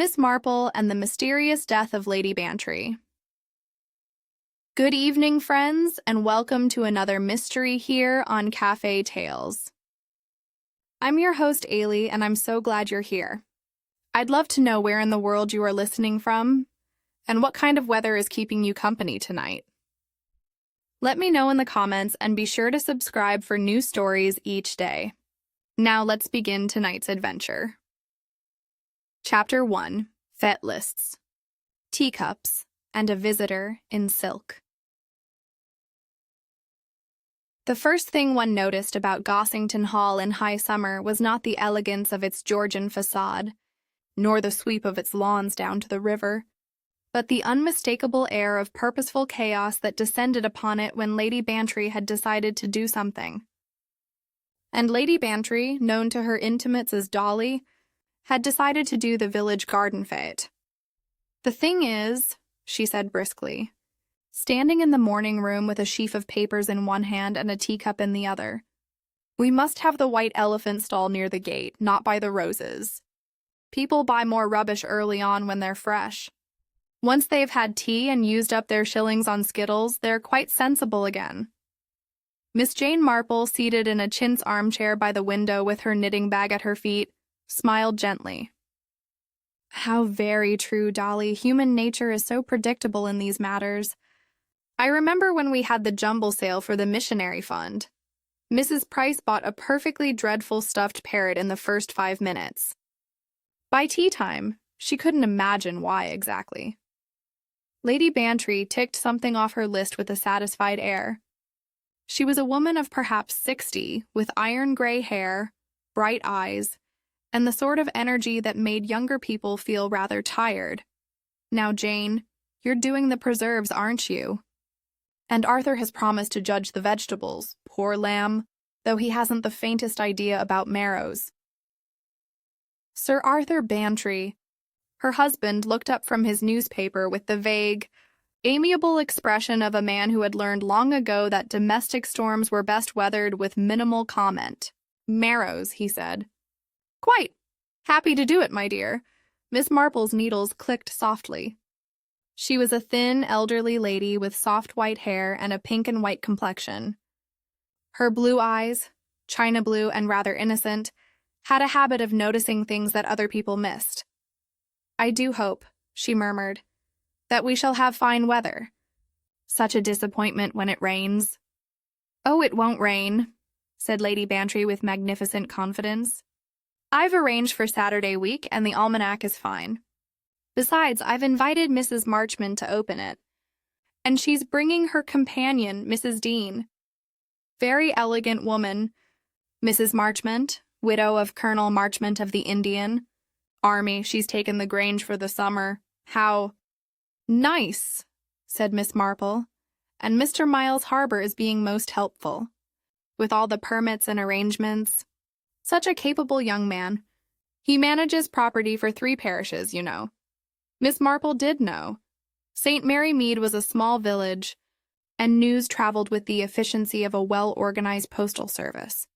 Miss Marple and the Mysterious Death of Lady Bantry. Good evening, friends, and welcome to another mystery here on Cafe Tales. I'm your host, Ailey, and I'm so glad you're here. I'd love to know where in the world you are listening from, and what kind of weather is keeping you company tonight. Let me know in the comments, and be sure to subscribe for new stories each day. Now let's begin tonight's adventure. Chapter 1. Fete Lists. Teacups and a Visitor in Silk. The first thing one noticed about Gossington Hall in high summer was not the elegance of its Georgian facade, nor the sweep of its lawns down to the river, but the unmistakable air of purposeful chaos that descended upon it when Lady Bantry had decided to do something. And Lady Bantry, known to her intimates as Dolly, had decided to do the village garden fete. "The thing is," she said briskly, standing in the morning room with a sheaf of papers in one hand and a teacup in the other, "we must have the white elephant stall near the gate, not by the roses. People buy more rubbish early on when they're fresh. Once they've had tea and used up their shillings on Skittles, they're quite sensible again." Miss Jane Marple, seated in a chintz armchair by the window with her knitting bag at her feet, smiled gently. "How very true, Dolly. Human nature is so predictable in these matters. I remember when we had the jumble sale for the missionary fund. Mrs. Price bought a perfectly dreadful stuffed parrot in the first 5 minutes. By tea time, she couldn't imagine why exactly." Lady Bantry ticked something off her list with a satisfied air. She was a woman of perhaps 60, with iron-gray hair, bright eyes, and the sort of energy that made younger people feel rather tired. "Now, Jane, you're doing the preserves, aren't you? And Arthur has promised to judge the vegetables, poor lamb, though he hasn't the faintest idea about marrows." Sir Arthur Bantry, her husband, looked up from his newspaper with the vague, amiable expression of a man who had learned long ago that domestic storms were best weathered with minimal comment. "Marrows," he said. "Quite. Happy to do it, my dear." Miss Marple's needles clicked softly. She was a thin, elderly lady with soft white hair and a pink and white complexion. Her blue eyes, china blue and rather innocent, had a habit of noticing things that other people missed. "I do hope," she murmured, "that we shall have fine weather. Such a disappointment when it rains." "Oh, it won't rain," said Lady Bantry with magnificent confidence. "I've arranged for Saturday week, and the almanac is fine. Besides, I've invited Mrs. Marchmont to open it, and she's bringing her companion, Mrs. Dean. Very elegant woman, Mrs. Marchmont, widow of Colonel Marchmont of the Indian Army. She's taken the Grange for the summer. How nice," said Miss Marple, "and Mr. Miles Harbour is being most helpful, with all the permits and arrangements. Such a capable young man. He manages property for 3 parishes, you know." Miss Marple did know. St. Mary Mead was a small village, and news traveled with the efficiency of a well-organized postal service.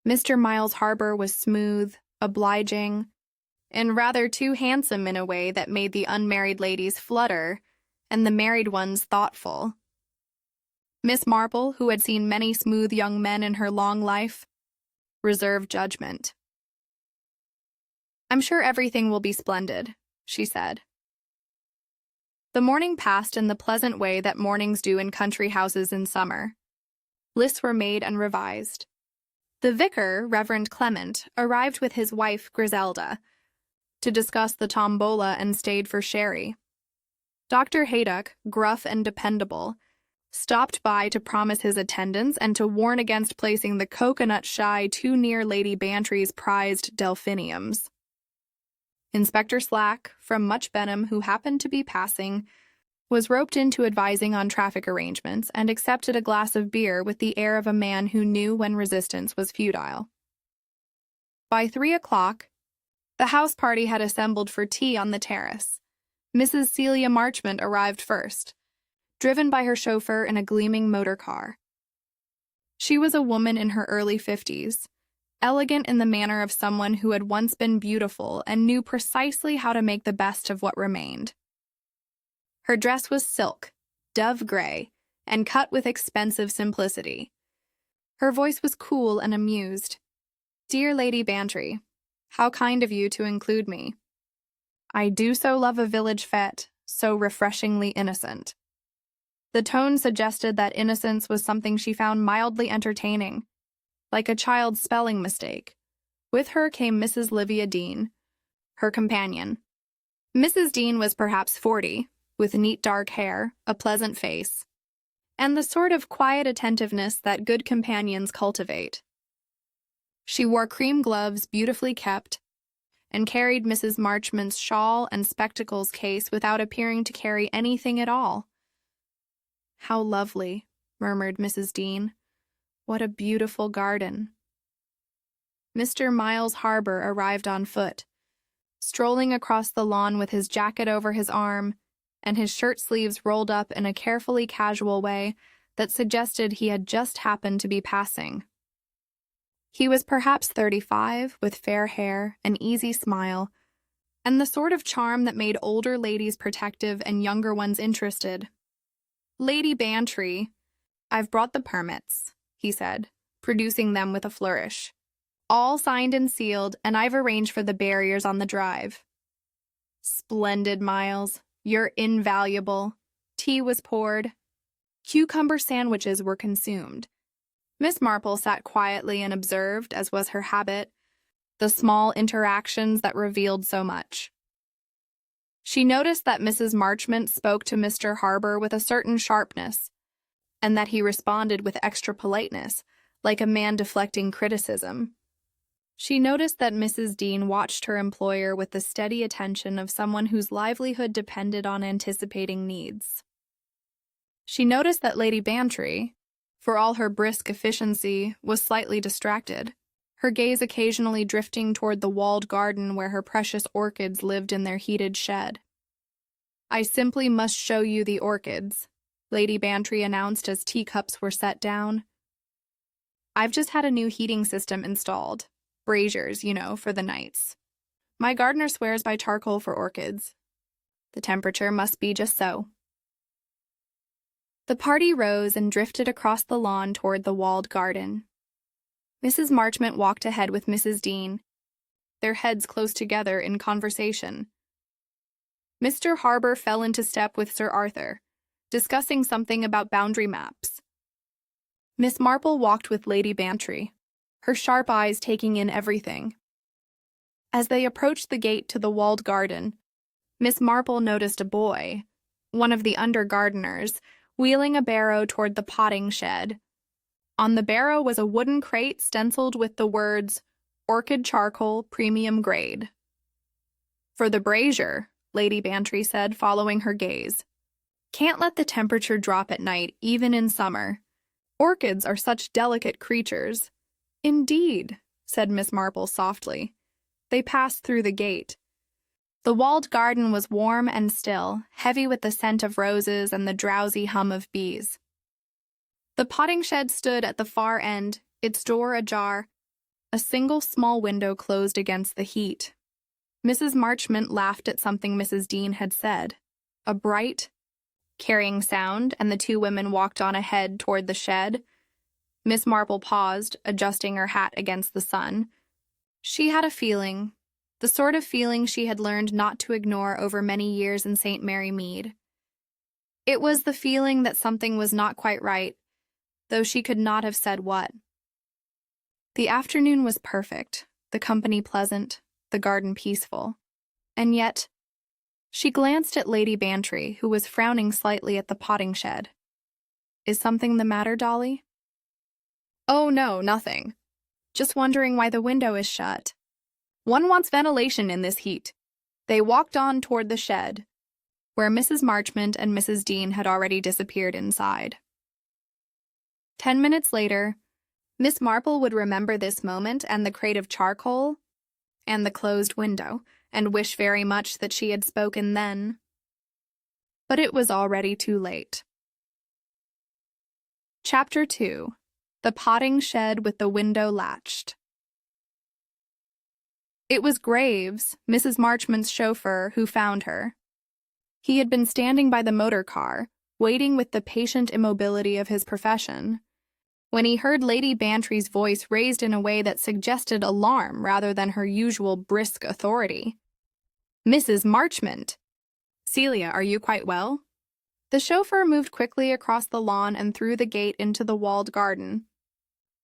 Mr. Miles Harbour was smooth, obliging, and rather too handsome in a way that made the unmarried ladies flutter and the married ones thoughtful. Miss Marple, who had seen many smooth young men in her long life, reserved judgment. "I'm sure everything will be splendid," she said. The morning passed in the pleasant way that mornings do in country houses in summer. Lists were made and revised. The vicar, Reverend Clement, arrived with his wife, Griselda, to discuss the tombola and stayed for sherry. Dr. Haydock, gruff and dependable, stopped by to promise his attendance and to warn against placing the coconut shy too near Lady Bantry's prized delphiniums. Inspector Slack, from Much Benham, who happened to be passing, was roped into advising on traffic arrangements and accepted a glass of beer with the air of a man who knew when resistance was futile. By 3 o'clock, the house party had assembled for tea on the terrace. Mrs. Celia Marchmont arrived first, driven by her chauffeur in a gleaming motor car. She was a woman in her early 50s, elegant in the manner of someone who had once been beautiful and knew precisely how to make the best of what remained. Her dress was silk, dove gray, and cut with expensive simplicity. Her voice was cool and amused. "Dear Lady Bantry, how kind of you to include me. I do so love a village fete, so refreshingly innocent." The tone suggested that innocence was something she found mildly entertaining, like a child's spelling mistake. With her came Mrs. Livia Dean, her companion. Mrs. Dean was perhaps 40, with neat dark hair, a pleasant face, and the sort of quiet attentiveness that good companions cultivate. She wore cream gloves beautifully kept, and carried Mrs. Marchmont's shawl and spectacles case without appearing to carry anything at all. "How lovely," murmured Mrs. Dean. "What a beautiful garden." Mr. Miles Harbour arrived on foot, strolling across the lawn with his jacket over his arm and his shirt sleeves rolled up in a carefully casual way that suggested he had just happened to be passing. He was perhaps 35, with fair hair, an easy smile, and the sort of charm that made older ladies protective and younger ones interested. "Lady Bantry, I've brought the permits," he said, producing them with a flourish. "All signed and sealed, and I've arranged for the barriers on the drive." "Splendid, Miles. You're invaluable." Tea was poured. Cucumber sandwiches were consumed. Miss Marple sat quietly and observed, as was her habit, the small interactions that revealed so much. She noticed that Mrs. Marchmont spoke to Mr. Harbour with a certain sharpness, and that he responded with extra politeness, like a man deflecting criticism. She noticed that Mrs. Dean watched her employer with the steady attention of someone whose livelihood depended on anticipating needs. She noticed that Lady Bantry, for all her brisk efficiency, was slightly distracted, her gaze occasionally drifting toward the walled garden where her precious orchids lived in their heated shed. "I simply must show you the orchids," Lady Bantry announced as teacups were set down. "I've just had a new heating system installed. Braziers, you know, for the nights. My gardener swears by charcoal for orchids. The temperature must be just so." The party rose and drifted across the lawn toward the walled garden. Mrs. Marchmont walked ahead with Mrs. Dean, their heads close together in conversation. Mr. Harbour fell into step with Sir Arthur, discussing something about boundary maps. Miss Marple walked with Lady Bantry, her sharp eyes taking in everything. As they approached the gate to the walled garden, Miss Marple noticed a boy, one of the under gardeners, wheeling a barrow toward the potting shed. On the barrow was a wooden crate stenciled with the words, "Orchid Charcoal, Premium Grade." "For the brazier," Lady Bantry said, following her gaze. "Can't let the temperature drop at night, even in summer. Orchids are such delicate creatures." "Indeed," said Miss Marple softly. They passed through the gate. The walled garden was warm and still, heavy with the scent of roses and the drowsy hum of bees. The potting shed stood at the far end, its door ajar, a single small window closed against the heat. Mrs. Marchmont laughed at something Mrs. Dean had said. A bright, carrying sound, and the two women walked on ahead toward the shed. Miss Marple paused, adjusting her hat against the sun. She had a feeling, the sort of feeling she had learned not to ignore over many years in St. Mary Mead. It was the feeling that something was not quite right, though she could not have said what. The afternoon was perfect, the company pleasant, the garden peaceful. And yet, she glanced at Lady Bantry, who was frowning slightly at the potting shed. "Is something the matter, Dolly?" "Oh, no, nothing. Just wondering why the window is shut. One wants ventilation in this heat." They walked on toward the shed, where Mrs. Marchmont and Mrs. Dean had already disappeared inside. 10 minutes later, Miss Marple would remember this moment and the crate of charcoal and the closed window, and wish very much that she had spoken then. But it was already too late. Chapter 2. The Potting Shed with the Window Latched. It was Graves, Mrs. Marchmont's chauffeur, who found her. He had been standing by the motor car, waiting with the patient immobility of his profession, when he heard Lady Bantry's voice raised in a way that suggested alarm rather than her usual brisk authority. "Mrs. Marchmont! Celia, are you quite well?" The chauffeur moved quickly across the lawn and through the gate into the walled garden.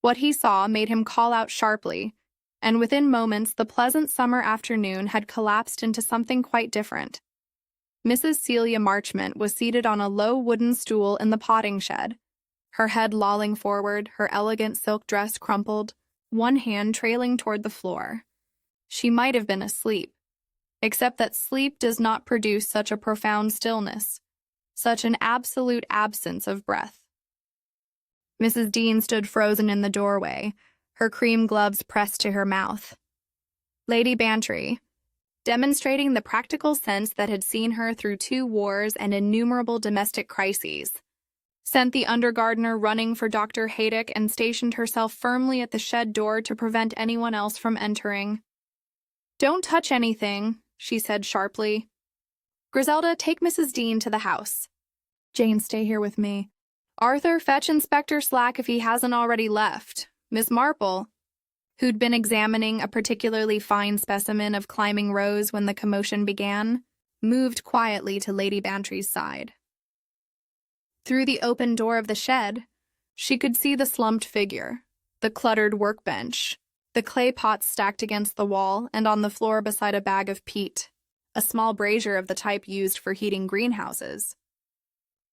What he saw made him call out sharply, and within moments the pleasant summer afternoon had collapsed into something quite different. Mrs. Celia Marchmont was seated on a low wooden stool in the potting shed, her head lolling forward, her elegant silk dress crumpled, one hand trailing toward the floor. She might have been asleep, except that sleep does not produce such a profound stillness, such an absolute absence of breath. Mrs. Dean stood frozen in the doorway, her cream gloves pressed to her mouth. Lady Bantry, demonstrating the practical sense that had seen her through 2 wars and innumerable domestic crises, sent the undergardener running for Dr. Haydock and stationed herself firmly at the shed door to prevent anyone else from entering. "Don't touch anything," she said sharply. "Griselda, take Mrs. Dean to the house. Jane, stay here with me. Arthur, fetch Inspector Slack if he hasn't already left. Miss Marple," who'd been examining a particularly fine specimen of climbing rose when the commotion began, moved quietly to Lady Bantry's side. Through the open door of the shed, she could see the slumped figure, the cluttered workbench, the clay pots stacked against the wall and on the floor beside a bag of peat, a small brazier of the type used for heating greenhouses.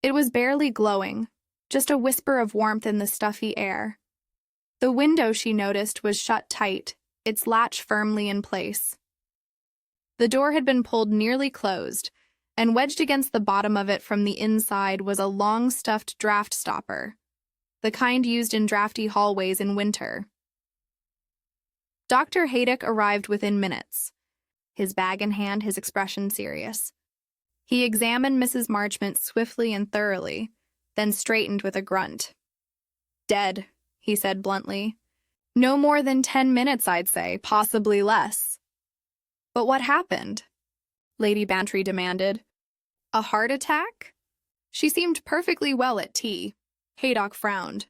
It was barely glowing, just a whisper of warmth in the stuffy air. The window, she noticed, was shut tight, its latch firmly in place. The door had been pulled nearly closed, and wedged against the bottom of it from the inside was a long stuffed draft stopper, the kind used in drafty hallways in winter. Dr. Haydock arrived within minutes, his bag in hand, his expression serious. He examined Mrs. Marchmont swiftly and thoroughly, then straightened with a grunt. "Dead," he said bluntly. "No more than 10 minutes, I'd say, possibly less." "But what happened?" Lady Bantry demanded. "A heart attack?" She seemed perfectly well at tea. Haydock frowned.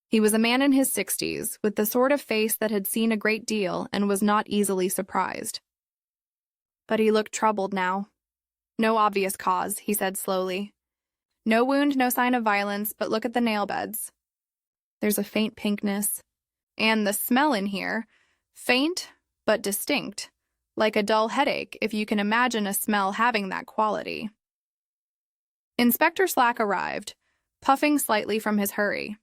He was a man in his 60s, with the sort of face that had seen a great deal and was not easily surprised. But he looked troubled now. "No obvious cause," he said slowly. "No wound, no sign of violence, but look at the nail beds. There's a faint pinkness. And the smell in here, faint but distinct, like a dull headache, if you can imagine a smell having that quality." Inspector Slack arrived, puffing slightly from his hurry.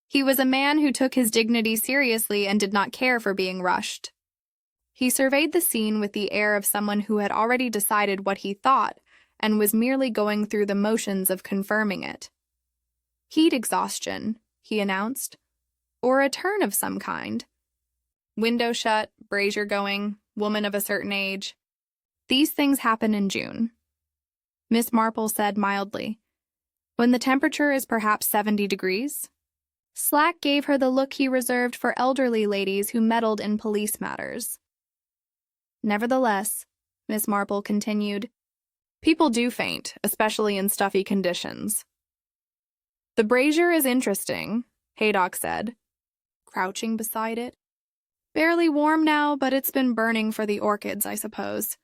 He was a man who took his dignity seriously and did not care for being rushed. He surveyed the scene with the air of someone who had already decided what he thought and was merely going through the motions of confirming it. "Heat exhaustion," he announced, "or a turn of some kind. Window shut, brazier going, woman of a certain age. These things happen in June." Miss Marple said mildly, "When the temperature is perhaps 70 degrees? Slack gave her the look he reserved for elderly ladies who meddled in police matters. "Nevertheless," Miss Marple continued, "people do faint, especially in stuffy conditions." "The brazier is interesting," Haydock said, crouching beside it. "Barely warm now, but it's been burning for the orchids, I suppose."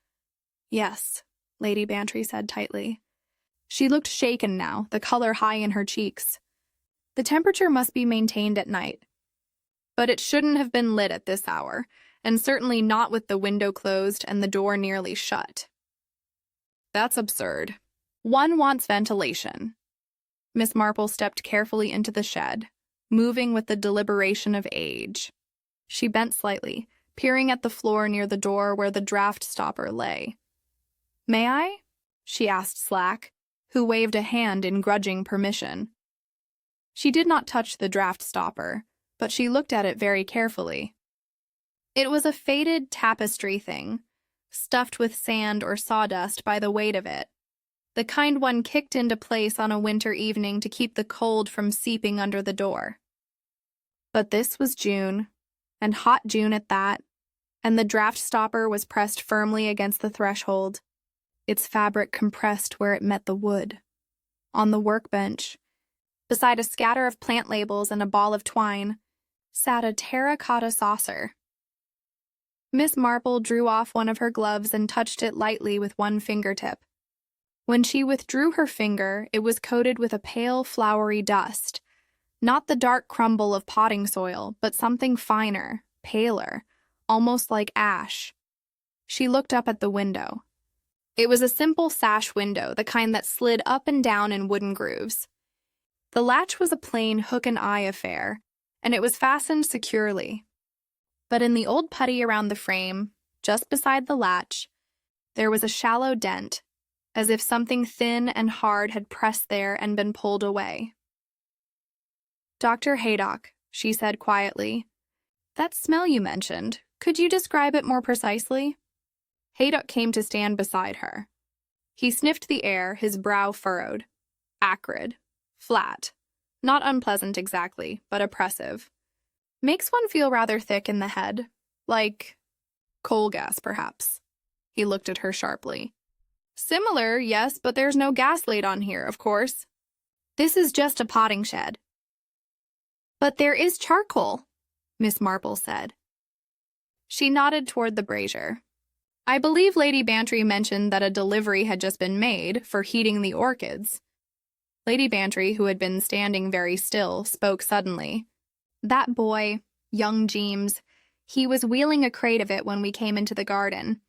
"Yes," Lady Bantry said tightly. She looked shaken now, the color high in her cheeks. "The temperature must be maintained at night. But it shouldn't have been lit at this hour, and certainly not with the window closed and the door nearly shut. That's absurd. One wants ventilation." Miss Marple stepped carefully into the shed, moving with the deliberation of age. She bent slightly, peering at the floor near the door where the draft stopper lay. "May I?" she asked Slack, who waved a hand in grudging permission. She did not touch the draft stopper, but she looked at it very carefully. It was a faded tapestry thing, stuffed with sand or sawdust by the weight of it, the kind one kicked into place on a winter evening to keep the cold from seeping under the door. But this was June, and hot June at that. and the draft stopper was pressed firmly against the threshold, its fabric compressed where it met the wood. On the workbench, beside a scatter of plant labels and a ball of twine, sat a terracotta saucer. Miss Marple drew off one of her gloves and touched it lightly with one fingertip. When she withdrew her finger, it was coated with a pale, flowery dust. Not the dark crumble of potting soil, but something finer, paler, almost like ash. She looked up at the window. It was a simple sash window, the kind that slid up and down in wooden grooves. The latch was a plain hook-and-eye affair, and it was fastened securely. But in the old putty around the frame, just beside the latch, there was a shallow dent, as if something thin and hard had pressed there and been pulled away. "Dr. Haydock," she said quietly, "that smell you mentioned, could you describe it more precisely?" Haydock came to stand beside her. He sniffed the air, his brow furrowed. Acrid. Flat. Not unpleasant exactly, but oppressive. Makes one feel rather thick in the head. Like coal gas, perhaps. He looked at her sharply. "Similar, yes, but there's no gas laid on here, of course. This is just a potting shed." "But there is charcoal," Miss Marple said. She nodded toward the brazier. "I believe Lady Bantry mentioned that a delivery had just been made for heating the orchids." Lady Bantry, who had been standing very still, spoke suddenly. "That boy, young Jeemes, he was wheeling a crate of it when we came into the garden.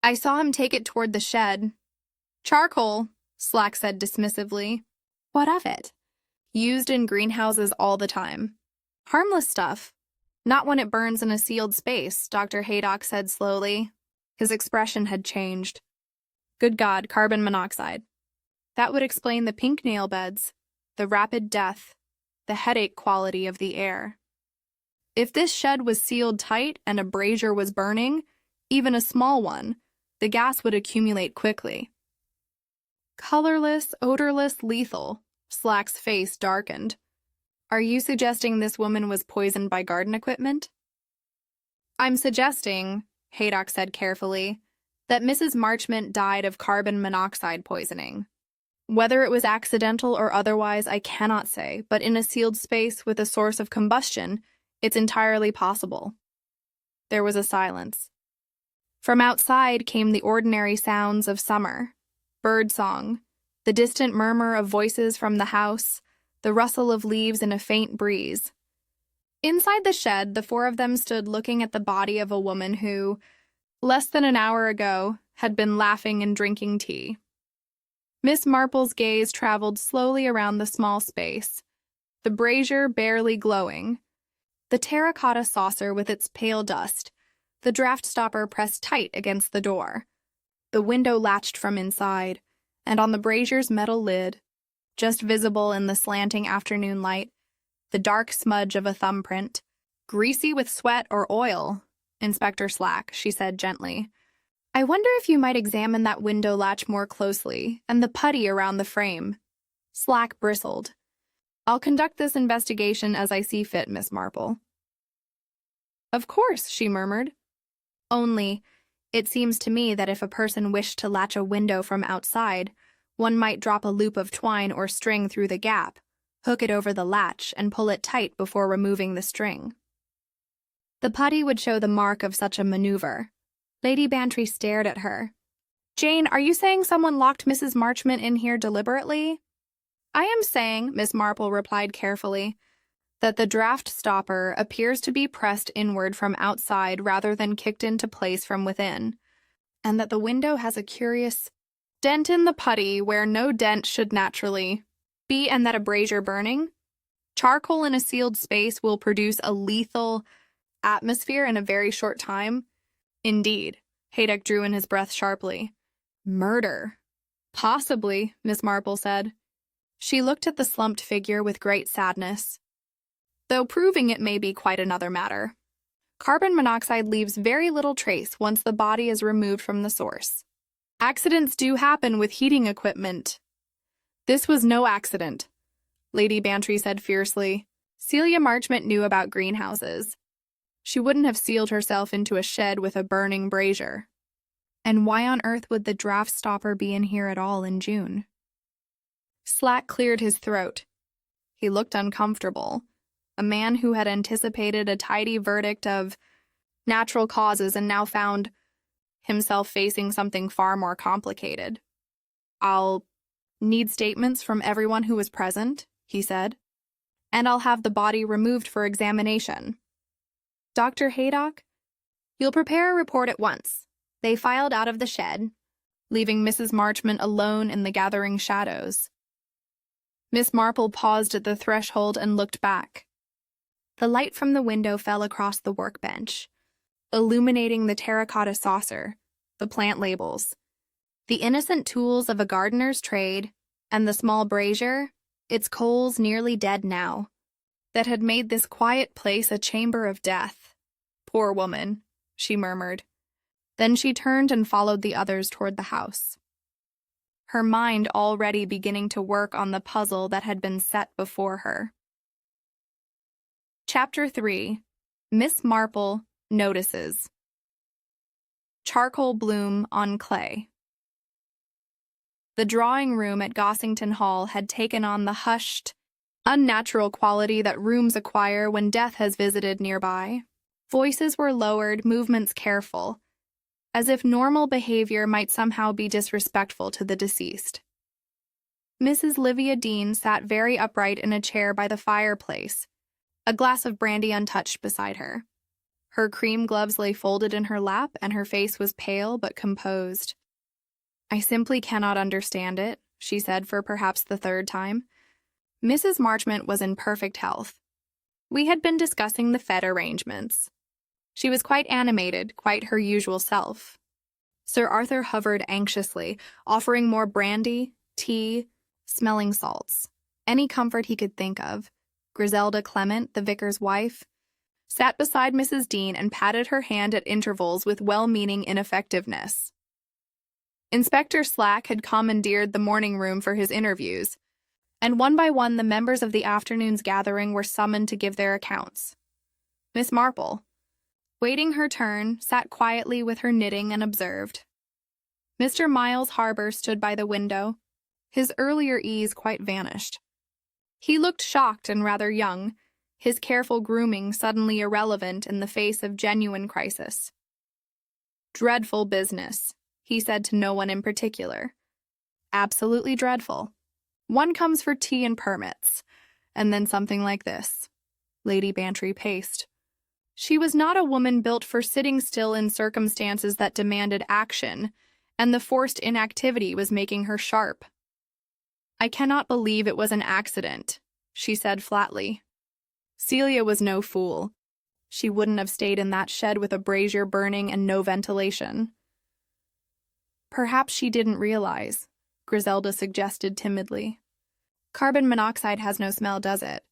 I saw him take it toward the shed." "Charcoal," Slack said dismissively. "What of it?" "Used in greenhouses all the time. Harmless stuff. Not when it burns in a sealed space," Dr. Haydock said slowly. His expression had changed. "Good God, carbon monoxide. That would explain the pink nail beds, the rapid death, the headache quality of the air. If this shed was sealed tight and a brazier was burning, even a small one, the gas would accumulate quickly." "Colorless, odorless, lethal." Slack's face darkened. "Are you suggesting this woman was poisoned by garden equipment?" "I'm suggesting," Haydock said carefully, "that Mrs. Marchmont died of carbon monoxide poisoning. Whether it was accidental or otherwise, I cannot say, but in a sealed space with a source of combustion, it's entirely possible." There was a silence. From outside came the ordinary sounds of summer, birdsong, the distant murmur of voices from the house, the rustle of leaves in a faint breeze. Inside the shed, the four of them stood looking at the body of a woman who, less than an hour ago, had been laughing and drinking tea. Miss Marple's gaze traveled slowly around the small space, the brazier barely glowing, the terracotta saucer with its pale dust, the draft stopper pressed tight against the door, the window latched from inside, and on the brazier's metal lid, just visible in the slanting afternoon light, the dark smudge of a thumbprint. "Greasy with sweat or oil, Inspector Slack," she said gently. "I wonder if you might examine that window latch more closely, and the putty around the frame." Slack bristled. "I'll conduct this investigation as I see fit, Miss Marple." "Of course," she murmured. "Only, it seems to me that if a person wished to latch a window from outside, one might drop a loop of twine or string through the gap, hook it over the latch, and pull it tight before removing the string. The putty would show the mark of such a maneuver." Lady Bantry stared at her. "Jane, are you saying someone locked Mrs. Marchmont in here deliberately?" "I am saying," Miss Marple replied carefully, "that the draft stopper appears to be pressed inward from outside rather than kicked into place from within, and that the window has a curious dent in the putty where no dent should naturally be, and that a brazier burning. Charcoal in a sealed space will produce a lethal atmosphere in a very short time." "Indeed." Haydock drew in his breath sharply. "Murder." "Possibly," Miss Marple said. She looked at the slumped figure with great sadness. "Though proving it may be quite another matter. Carbon monoxide leaves very little trace once the body is removed from the source. Accidents do happen with heating equipment." "This was no accident," Lady Bantry said fiercely. "Celia Marchmont knew about greenhouses. She wouldn't have sealed herself into a shed with a burning brazier. And why on earth would the draft stopper be in here at all in June? Slack cleared his throat. He looked uncomfortable. A man who had anticipated a tidy verdict of natural causes and now found himself facing something far more complicated. "I'll need statements from everyone who was present," he said, "and I'll have the body removed for examination." "Dr. Haydock, you'll prepare a report at once." They filed out of the shed, leaving Mrs. Marchmont alone in the gathering shadows. Miss Marple paused at the threshold and looked back. The light from the window fell across the workbench, illuminating the terracotta saucer, the plant labels, the innocent tools of a gardener's trade, and the small brazier, its coals nearly dead now, that had made this quiet place a chamber of death. "Poor woman," she murmured. Then she turned and followed the others toward the house, her mind already beginning to work on the puzzle that had been set before her. Chapter 3. Miss Marple Notices. Charcoal bloom on clay. The drawing room at Gossington Hall had taken on the hushed, unnatural quality that rooms acquire when death has visited nearby. Voices were lowered, movements careful, as if normal behavior might somehow be disrespectful to the deceased. Mrs. Livia Dean sat very upright in a chair by the fireplace, a glass of brandy untouched beside her. Her cream gloves lay folded in her lap, and her face was pale but composed. "I simply cannot understand it," she said for perhaps the third time. Mrs. Marchmont was in perfect health. We had been discussing the Fed arrangements. She was quite animated, quite her usual self. Sir Arthur hovered anxiously, offering more brandy, tea, smelling salts, any comfort he could think of. Griselda Clement, the vicar's wife, sat beside Mrs. Dean and patted her hand at intervals with well-meaning ineffectiveness. Inspector Slack had commandeered the morning room for his interviews, and one by one the members of the afternoon's gathering were summoned to give their accounts. Miss Marple, waiting her turn, sat quietly with her knitting and observed. Mr. Miles Harbour stood by the window, his earlier ease quite vanished. He looked shocked and rather young, his careful grooming suddenly irrelevant in the face of genuine crisis. "Dreadful business," he said to no one in particular. "Absolutely dreadful. One comes for tea and permits, and then something like this." Lady Bantry paced. She was not a woman built for sitting still in circumstances that demanded action, and the forced inactivity was making her sharp. "I cannot believe it was an accident," she said flatly. "Celia was no fool. She wouldn't have stayed in that shed with a brazier burning and no ventilation." "Perhaps she didn't realize," Griselda suggested timidly. "Carbon monoxide has no smell, does it?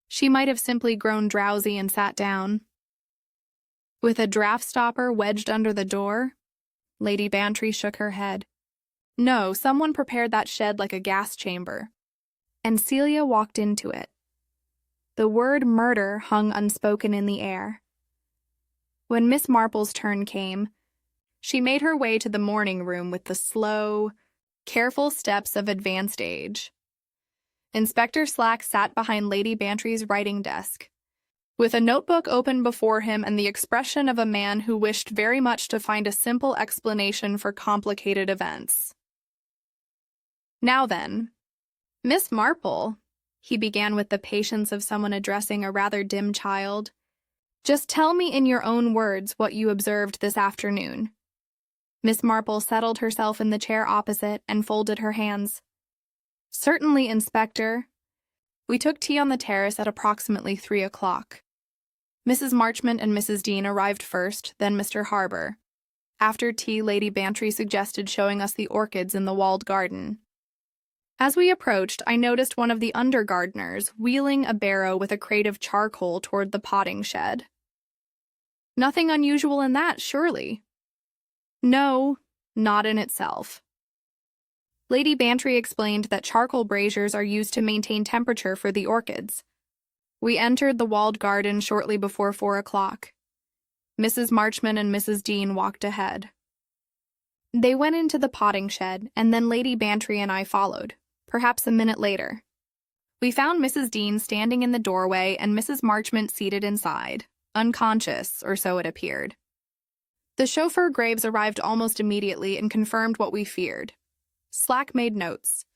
She might have simply grown drowsy and sat down." "With a draft stopper wedged under the door?" Lady Bantry shook her head. "No, someone prepared that shed like a gas chamber. And Celia walked into it." The word murder hung unspoken in the air. When Miss Marple's turn came, she made her way to the morning room with the slow, careful steps of advanced age. Inspector Slack sat behind Lady Bantry's writing desk, with a notebook open before him and the expression of a man who wished very much to find a simple explanation for complicated events. "Now then, Miss Marple," he began with the patience of someone addressing a rather dim child, "just tell me in your own words what you observed this afternoon." Miss Marple settled herself in the chair opposite and folded her hands. "Certainly, Inspector. We took tea on the terrace at approximately 3 o'clock. Mrs. Marchmont and Mrs. Dean arrived first, then Mr. Harbour. After tea, Lady Bantry suggested showing us the orchids in the walled garden. As we approached, I noticed one of the under gardeners wheeling a barrow with a crate of charcoal toward the potting shed. Nothing unusual in that, surely?" "No, not in itself." Lady Bantry explained that charcoal braziers are used to maintain temperature for the orchids. We entered the walled garden shortly before 4 o'clock. Mrs. Marchman and Mrs. Dean walked ahead. They went into the potting shed, and then Lady Bantry and I followed, perhaps a minute later. We found Mrs. Dean standing in the doorway and Mrs. Marchman seated inside, unconscious, or so it appeared. The chauffeur Graves arrived almost immediately and confirmed what we feared. Slack made notes.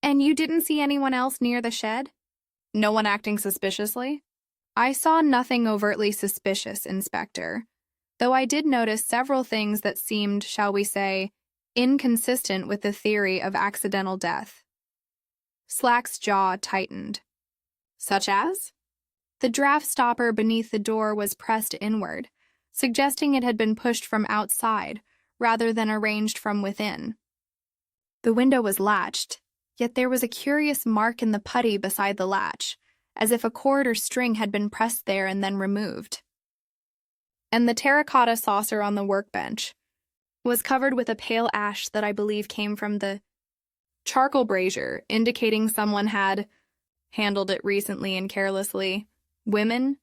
"And you didn't see anyone else near the shed?" "No one acting suspiciously?" "I saw nothing overtly suspicious, Inspector, though I did notice several things that seemed, shall we say, inconsistent with the theory of accidental death." Slack's jaw tightened. "Such as?" The draft stopper beneath the door was pressed inward, suggesting it had been pushed from outside rather than arranged from within. The window was latched, yet there was a curious mark in the putty beside the latch, as if a cord or string had been pressed there and then removed. And the terracotta saucer on the workbench was covered with a pale ash that I believe came from the charcoal brazier, indicating someone had handled it recently and carelessly. "Women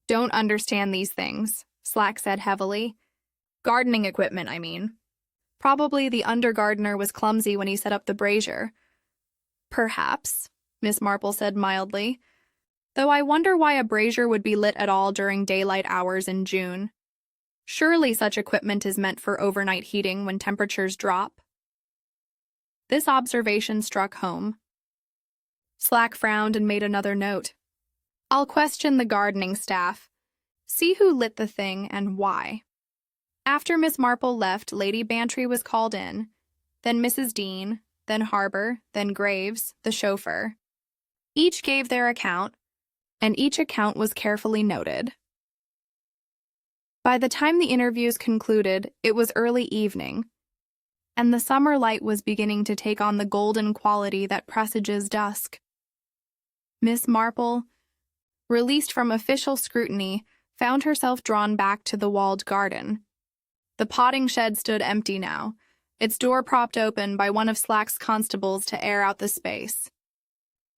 don't understand these things," Slack said heavily. "Gardening equipment, I mean. Probably the under-gardener was clumsy when he set up the brazier." "Perhaps," Miss Marple said mildly, "though I wonder why a brazier would be lit at all during daylight hours in June. Surely such equipment is meant for overnight heating when temperatures drop." This observation struck home. Slack frowned and made another note. "I'll question the gardening staff. See who lit the thing and why." After Miss Marple left, Lady Bantry was called in, then Mrs. Dean, then Harbour, then Graves, the chauffeur. Each gave their account, and each account was carefully noted. By the time the interviews concluded, it was early evening, and the summer light was beginning to take on the golden quality that presages dusk. Miss Marple, released from official scrutiny, found herself drawn back to the walled garden. The potting shed stood empty now, its door propped open by one of Slack's constables to air out the space.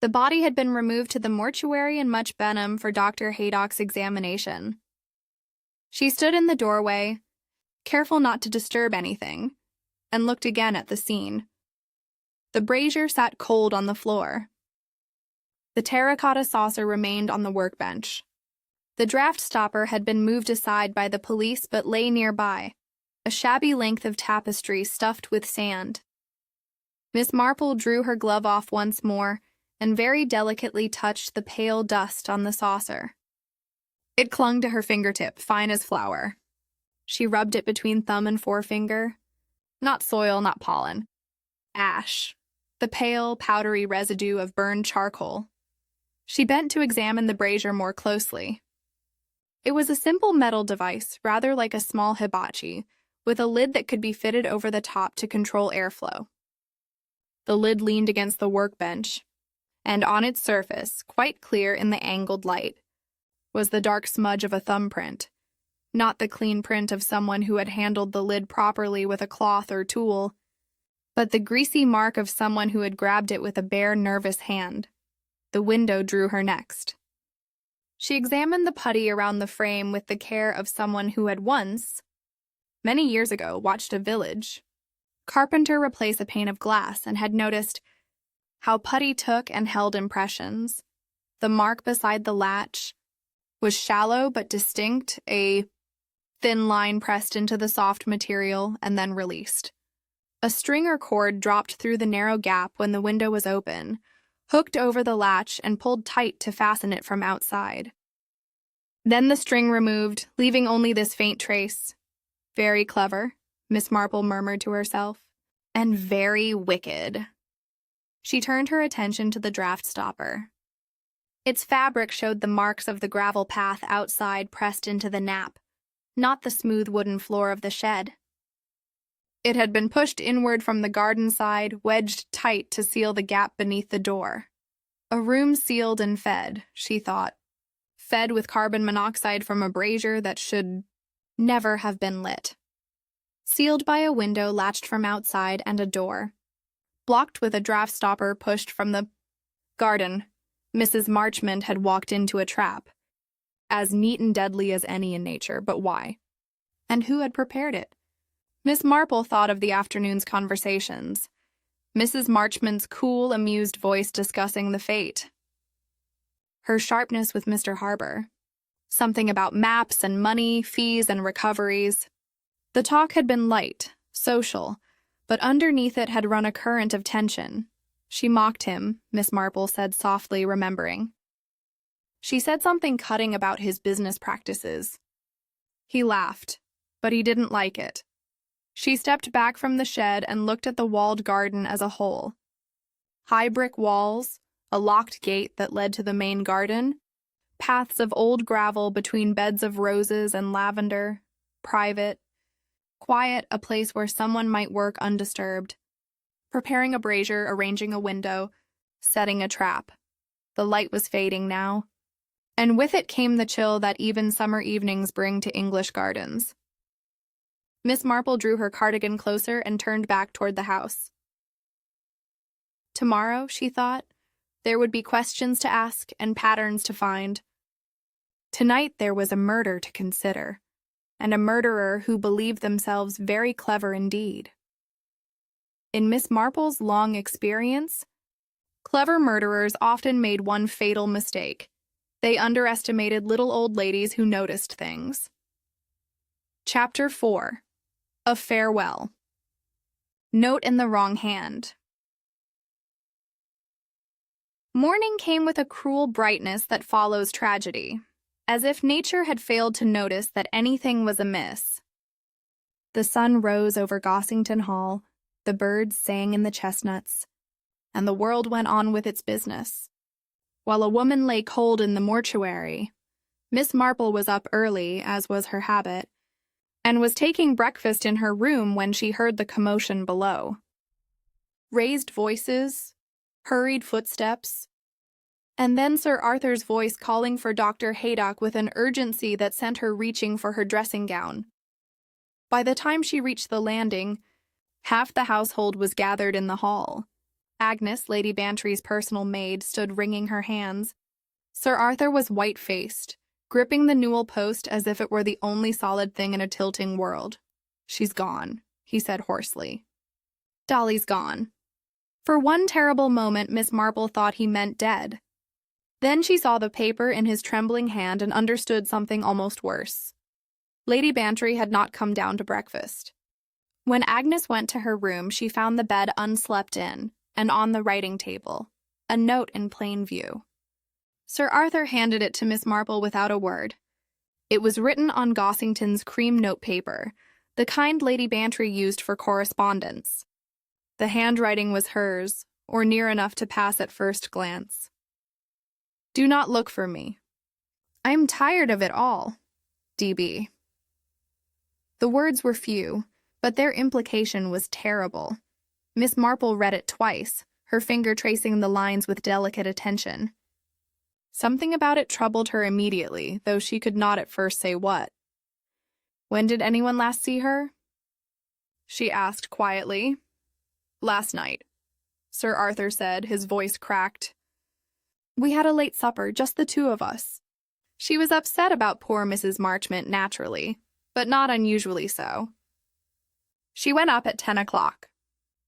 The body had been removed to the mortuary in Much Benham for Dr. Haydock's examination. She stood in the doorway, careful not to disturb anything, and looked again at the scene. The brazier sat cold on the floor. The terracotta saucer remained on the workbench. The draft stopper had been moved aside by the police but lay nearby, a shabby length of tapestry stuffed with sand. Miss Marple drew her glove off once more and very delicately touched the pale dust on the saucer. It clung to her fingertip, fine as flour. She rubbed it between thumb and forefinger. Not soil, not pollen. Ash. The pale, powdery residue of burned charcoal. She bent to examine the brazier more closely. It was a simple metal device, rather like a small hibachi, with a lid that could be fitted over the top to control airflow. The lid leaned against the workbench, and on its surface, quite clear in the angled light, was the dark smudge of a thumbprint, not the clean print of someone who had handled the lid properly with a cloth or tool, but the greasy mark of someone who had grabbed it with a bare, nervous hand. The window drew her next. She examined the putty around the frame with the care of someone who had once, many years ago, watched a village carpenter replace a pane of glass and had noticed how putty took and held impressions. The mark beside the latch was shallow but distinct, a thin line pressed into the soft material and then released. A string or cord dropped through the narrow gap when the window was open, hooked over the latch and pulled tight to fasten it from outside. Then the string removed, leaving only this faint trace. "Very clever," Miss Marple murmured to herself, "and very wicked." She turned her attention to the draft stopper. Its fabric showed the marks of the gravel path outside pressed into the nap, not the smooth wooden floor of the shed. It had been pushed inward from the garden side, wedged tight to seal the gap beneath the door. A room sealed and fed, she thought. Fed with carbon monoxide from a brazier that should never have been lit. Sealed by a window latched from outside and a door. Blocked with a draft stopper pushed from the garden. Mrs. Marchmont had walked into a trap. As neat and deadly as any in nature, but why? And who had prepared it? Miss Marple thought of the afternoon's conversations. Mrs. Marchmont's cool, amused voice discussing the fate. Her sharpness with Mr. Harbour. Something about maps and money, fees and recoveries. The talk had been light, social, but underneath it had run a current of tension. She mocked him, Miss Marple said softly, remembering. She said something cutting about his business practices. He laughed, but he didn't like it. She stepped back from the shed and looked at the walled garden as a whole. High brick walls, a locked gate that led to the main garden, paths of old gravel between beds of roses and lavender, private, quiet, a place where someone might work undisturbed, preparing a brazier, arranging a window, setting a trap. The light was fading now, and with it came the chill that even summer evenings bring to English gardens. Miss Marple drew her cardigan closer and turned back toward the house. Tomorrow, she thought, there would be questions to ask and patterns to find. Tonight there was a murder to consider, and a murderer who believed themselves very clever indeed. In Miss Marple's long experience, clever murderers often made one fatal mistake. They underestimated little old ladies who noticed things. Chapter 4. A Farewell. Note in the wrong hand. Morning came with a cruel brightness that follows tragedy, as if nature had failed to notice that anything was amiss. The sun rose over Gossington Hall, the birds sang in the chestnuts, and the world went on with its business. While a woman lay cold in the mortuary, Miss Marple was up early, as was her habit, and was taking breakfast in her room when she heard the commotion below. Raised voices, hurried footsteps, and then Sir Arthur's voice calling for Dr. Haydock with an urgency that sent her reaching for her dressing gown. By the time she reached the landing, half the household was gathered in the hall. Agnes, Lady Bantry's personal maid, stood wringing her hands. Sir Arthur was white-faced, gripping the newel post as if it were the only solid thing in a tilting world. "She's gone," he said hoarsely. "Dolly's gone." For one terrible moment, Miss Marple thought he meant dead. Then she saw the paper in his trembling hand and understood something almost worse. Lady Bantry had not come down to breakfast. When Agnes went to her room, she found the bed unslept in, and on the writing table, a note in plain view. Sir Arthur handed it to Miss Marple without a word. It was written on Gossington's cream notepaper, the kind Lady Bantry used for correspondence. The handwriting was hers, or near enough to pass at first glance. "Do not look for me. I am tired of it all. D.B." The words were few, but their implication was terrible. Miss Marple read it twice, her finger tracing the lines with delicate attention. Something about it troubled her immediately, though she could not at first say what. "When did anyone last see her?" she asked quietly. "Last night," Sir Arthur said, his voice cracked. "We had a late supper, just the two of us." She was upset about poor Mrs. Marchmont, naturally, but not unusually so. "She went up at 10 o'clock.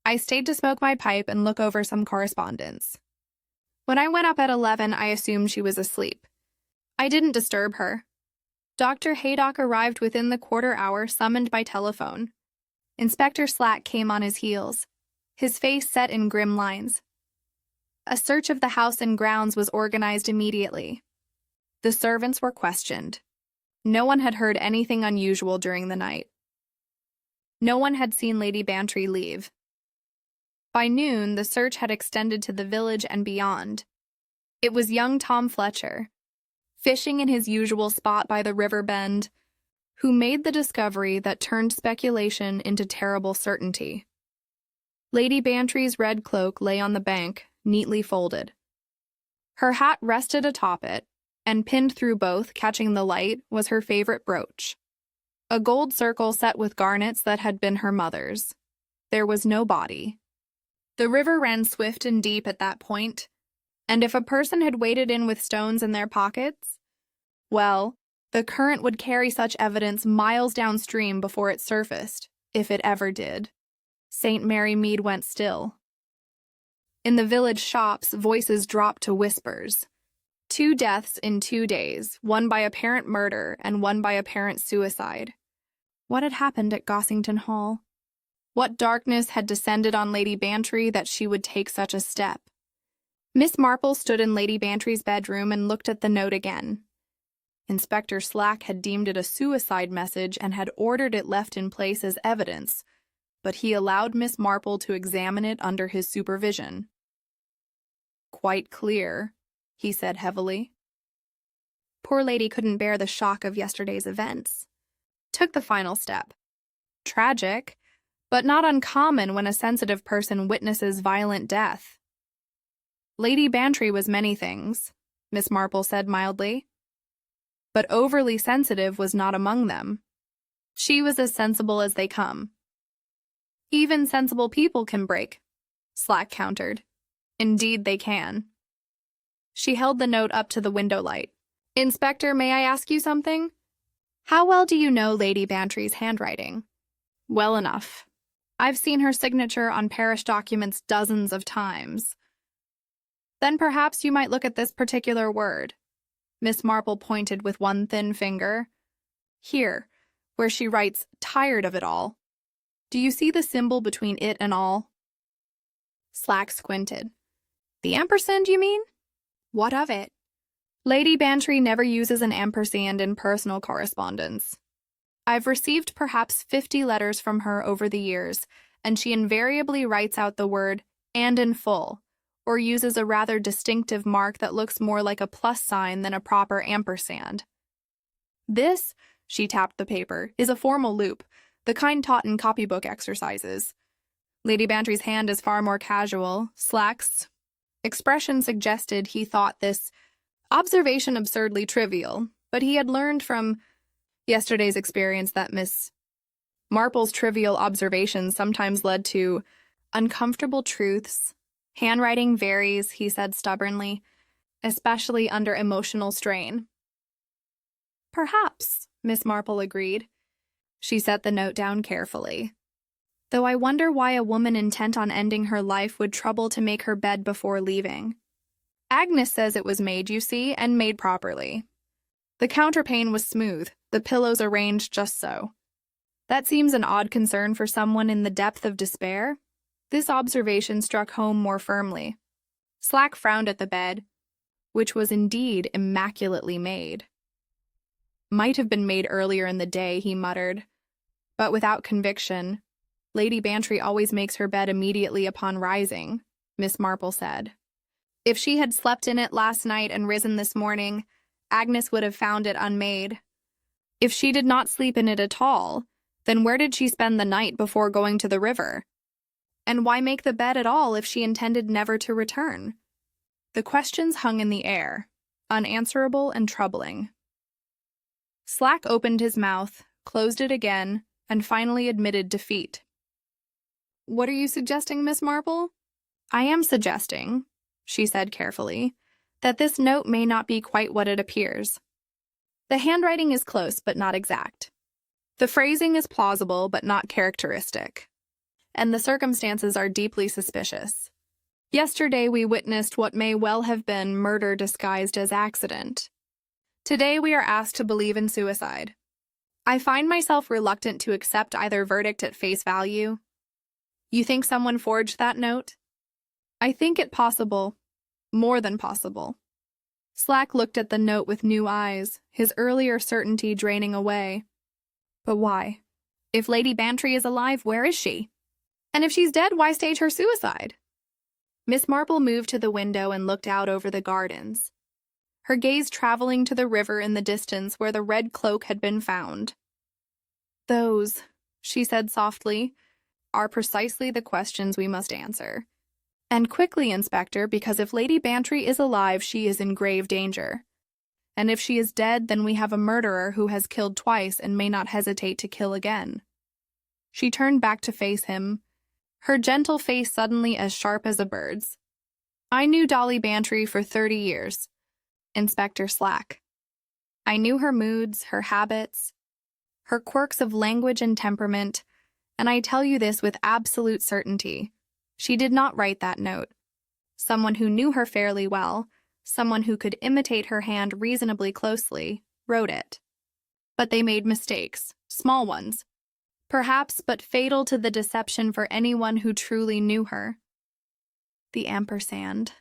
I stayed to smoke my pipe and look over some correspondence. When I went up at 11, I assumed she was asleep. I didn't disturb her. Dr. Haydock arrived within the quarter hour, summoned by telephone. Inspector Slack came on his heels, his face set in grim lines. A search of the house and grounds was organized immediately. The servants were questioned. No one had heard anything unusual during the night. No one had seen Lady Bantry leave. By noon, the search had extended to the village and beyond. It was young Tom Fletcher, fishing in his usual spot by the river bend, who made the discovery that turned speculation into terrible certainty. Lady Bantry's red cloak lay on the bank, neatly folded. Her hat rested atop it, and pinned through both, catching the light, was her favorite brooch. A gold circle set with garnets that had been her mother's. There was no body. The river ran swift and deep at that point, and if a person had waded in with stones in their pockets, well, The current would carry such evidence miles downstream before it surfaced, if it ever did. St. Mary Mead went still. In the village shops, voices dropped to whispers. 2 deaths in 2 days, one by apparent murder and one by apparent suicide. What had happened at Gossington Hall? What darkness had descended on Lady Bantry that she would take such a step? Miss Marple stood in Lady Bantry's bedroom and looked at the note again. Inspector Slack had deemed it a suicide message and had ordered it left in place as evidence, but he allowed Miss Marple to examine it under his supervision. "Quite clear," he said heavily. Poor lady couldn't bear the shock of yesterday's events. Took the final step. Tragic, but not uncommon when a sensitive person witnesses violent death. Lady Bantry was many things, Miss Marple said mildly, but overly sensitive was not among them. She was as sensible as they come. Even sensible people can break, Slack countered. Indeed they can. She held the note up to the window light. "Inspector, may I ask you something? How well do you know Lady Bantry's handwriting?" "Well enough. I've seen her signature on parish documents dozens of times." "Then perhaps you might look at this particular word." Miss Marple pointed with one thin finger. "Here, where she writes, 'tired of it all.' Do you see the symbol between it and all?" Slack squinted. "The ampersand, you mean? What of it?" "Lady Bantry never uses an ampersand in personal correspondence. I've received perhaps 50 letters from her over the years, and she invariably writes out the word 'and in full,' or uses a rather distinctive mark that looks more like a plus sign than a proper ampersand. This," she tapped the paper, "is a formal loop, the kind taught in copybook exercises. Lady Bantry's hand is far more casual. Slack's expression suggested he thought this observation absurdly trivial, but he had learned from yesterday's experience that Miss Marple's trivial observations sometimes led to uncomfortable truths. "Handwriting varies," he said stubbornly, "especially under emotional strain." "Perhaps," Miss Marple agreed. She set the note down carefully. "Though I wonder why a woman intent on ending her life would trouble to make her bed before leaving. Agnes says it was made, you see, and made properly. The counterpane was smooth, the pillows arranged just so. That seems an odd concern for someone in the depth of despair." This observation struck home more firmly. Slack frowned at the bed, which was indeed immaculately made. "Might have been made earlier in the day," he muttered, but without conviction. "Lady Bantry always makes her bed immediately upon rising," Miss Marple said. "If she had slept in it last night and risen this morning, Agnes would have found it unmade. If she did not sleep in it at all, then where did she spend the night before going to the river? And why make the bed at all if she intended never to return?" The questions hung in the air, unanswerable and troubling. Slack opened his mouth, closed it again, and finally admitted defeat. "What are you suggesting, Miss Marple?" "I am suggesting," she said carefully, "that this note may not be quite what it appears. The handwriting is close but not exact. The phrasing is plausible but not characteristic. And the circumstances are deeply suspicious. Yesterday we witnessed what may well have been murder disguised as accident. Today we are asked to believe in suicide. I find myself reluctant to accept either verdict at face value. You think someone forged that note?" "I think it possible. More than possible." Slack looked at the note with new eyes, his earlier certainty draining away. "But why? If Lady Bantry is alive, where is she? And if she's dead, why stage her suicide?" Miss Marple moved to the window and looked out over the gardens, her gaze traveling to the river in the distance where the red cloak had been found. "Those," she said softly, "are precisely the questions we must answer. And quickly, Inspector, because if Lady Bantry is alive, she is in grave danger. And if she is dead, then we have a murderer who has killed twice and may not hesitate to kill again." She turned back to face him, her gentle face suddenly as sharp as a bird's. "I knew Dolly Bantry for 30 years, Inspector Slack. I knew her moods, her habits, her quirks of language and temperament, and I tell you this with absolute certainty. She did not write that note. Someone who knew her fairly well, someone who could imitate her hand reasonably closely, wrote it. But they made mistakes, small ones, perhaps, but fatal to the deception for anyone who truly knew her. The ampersand,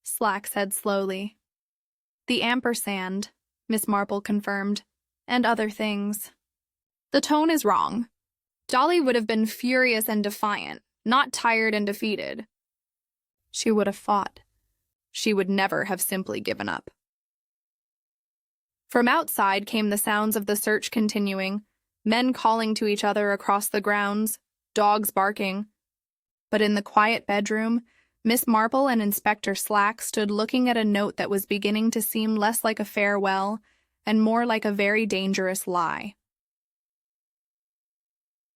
Slack said slowly. The ampersand, Miss Marple confirmed, and other things. The tone is wrong. Dolly would have been furious and defiant, not tired and defeated. She would have fought. She would never have simply given up. From outside came the sounds of the search continuing, men calling to each other across the grounds, dogs barking. But in the quiet bedroom, Miss Marple and Inspector Slack stood looking at a note that was beginning to seem less like a farewell and more like a very dangerous lie.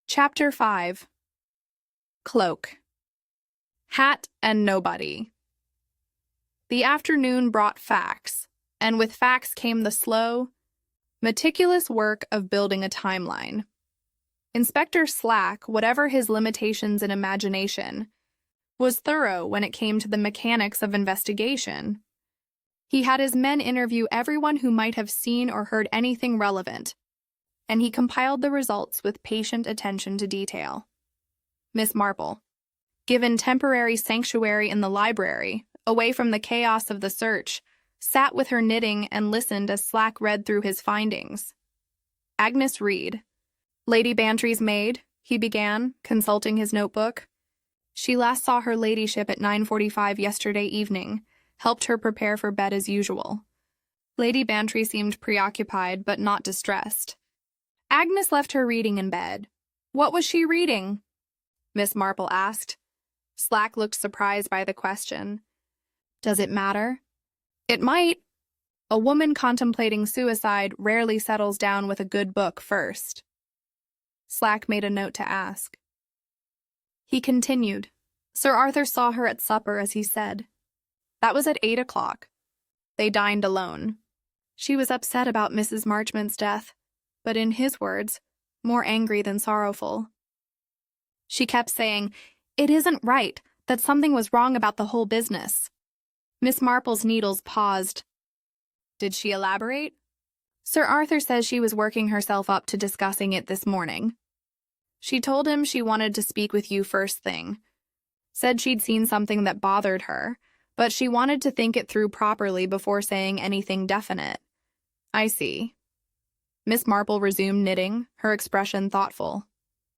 Chapter 5. Cloak. Hat and nobody. The afternoon brought facts, and with facts came the slow, meticulous work of building a timeline. Inspector Slack, whatever his limitations in imagination, was thorough when it came to the mechanics of investigation. He had his men interview everyone who might have seen or heard anything relevant, and he compiled the results with patient attention to detail. Miss Marple, given temporary sanctuary in the library, away from the chaos of the search, sat with her knitting and listened as Slack read through his findings. Agnes Reed, Lady Bantry's maid, he began, consulting his notebook. She last saw her ladyship at 9:45 yesterday evening, helped her prepare for bed as usual. Lady Bantry seemed preoccupied but not distressed. Agnes left her reading in bed. What was she reading? Miss Marple asked. Slack looked surprised by the question. Does it matter? It might. A woman contemplating suicide rarely settles down with a good book first. Slack made a note to ask. He continued. Sir Arthur saw her at supper, as he said. That was at 8 o'clock. They dined alone. She was upset about Mrs. Marchmont's death, but in his words, more angry than sorrowful. She kept saying, "It isn't right, that something was wrong about the whole business." Miss Marple's needles paused. Did she elaborate? Sir Arthur says she was working herself up to discussing it this morning. She told him she wanted to speak with you first thing. Said she'd seen something that bothered her, but she wanted to think it through properly before saying anything definite. I see. Miss Marple resumed knitting, her expression thoughtful.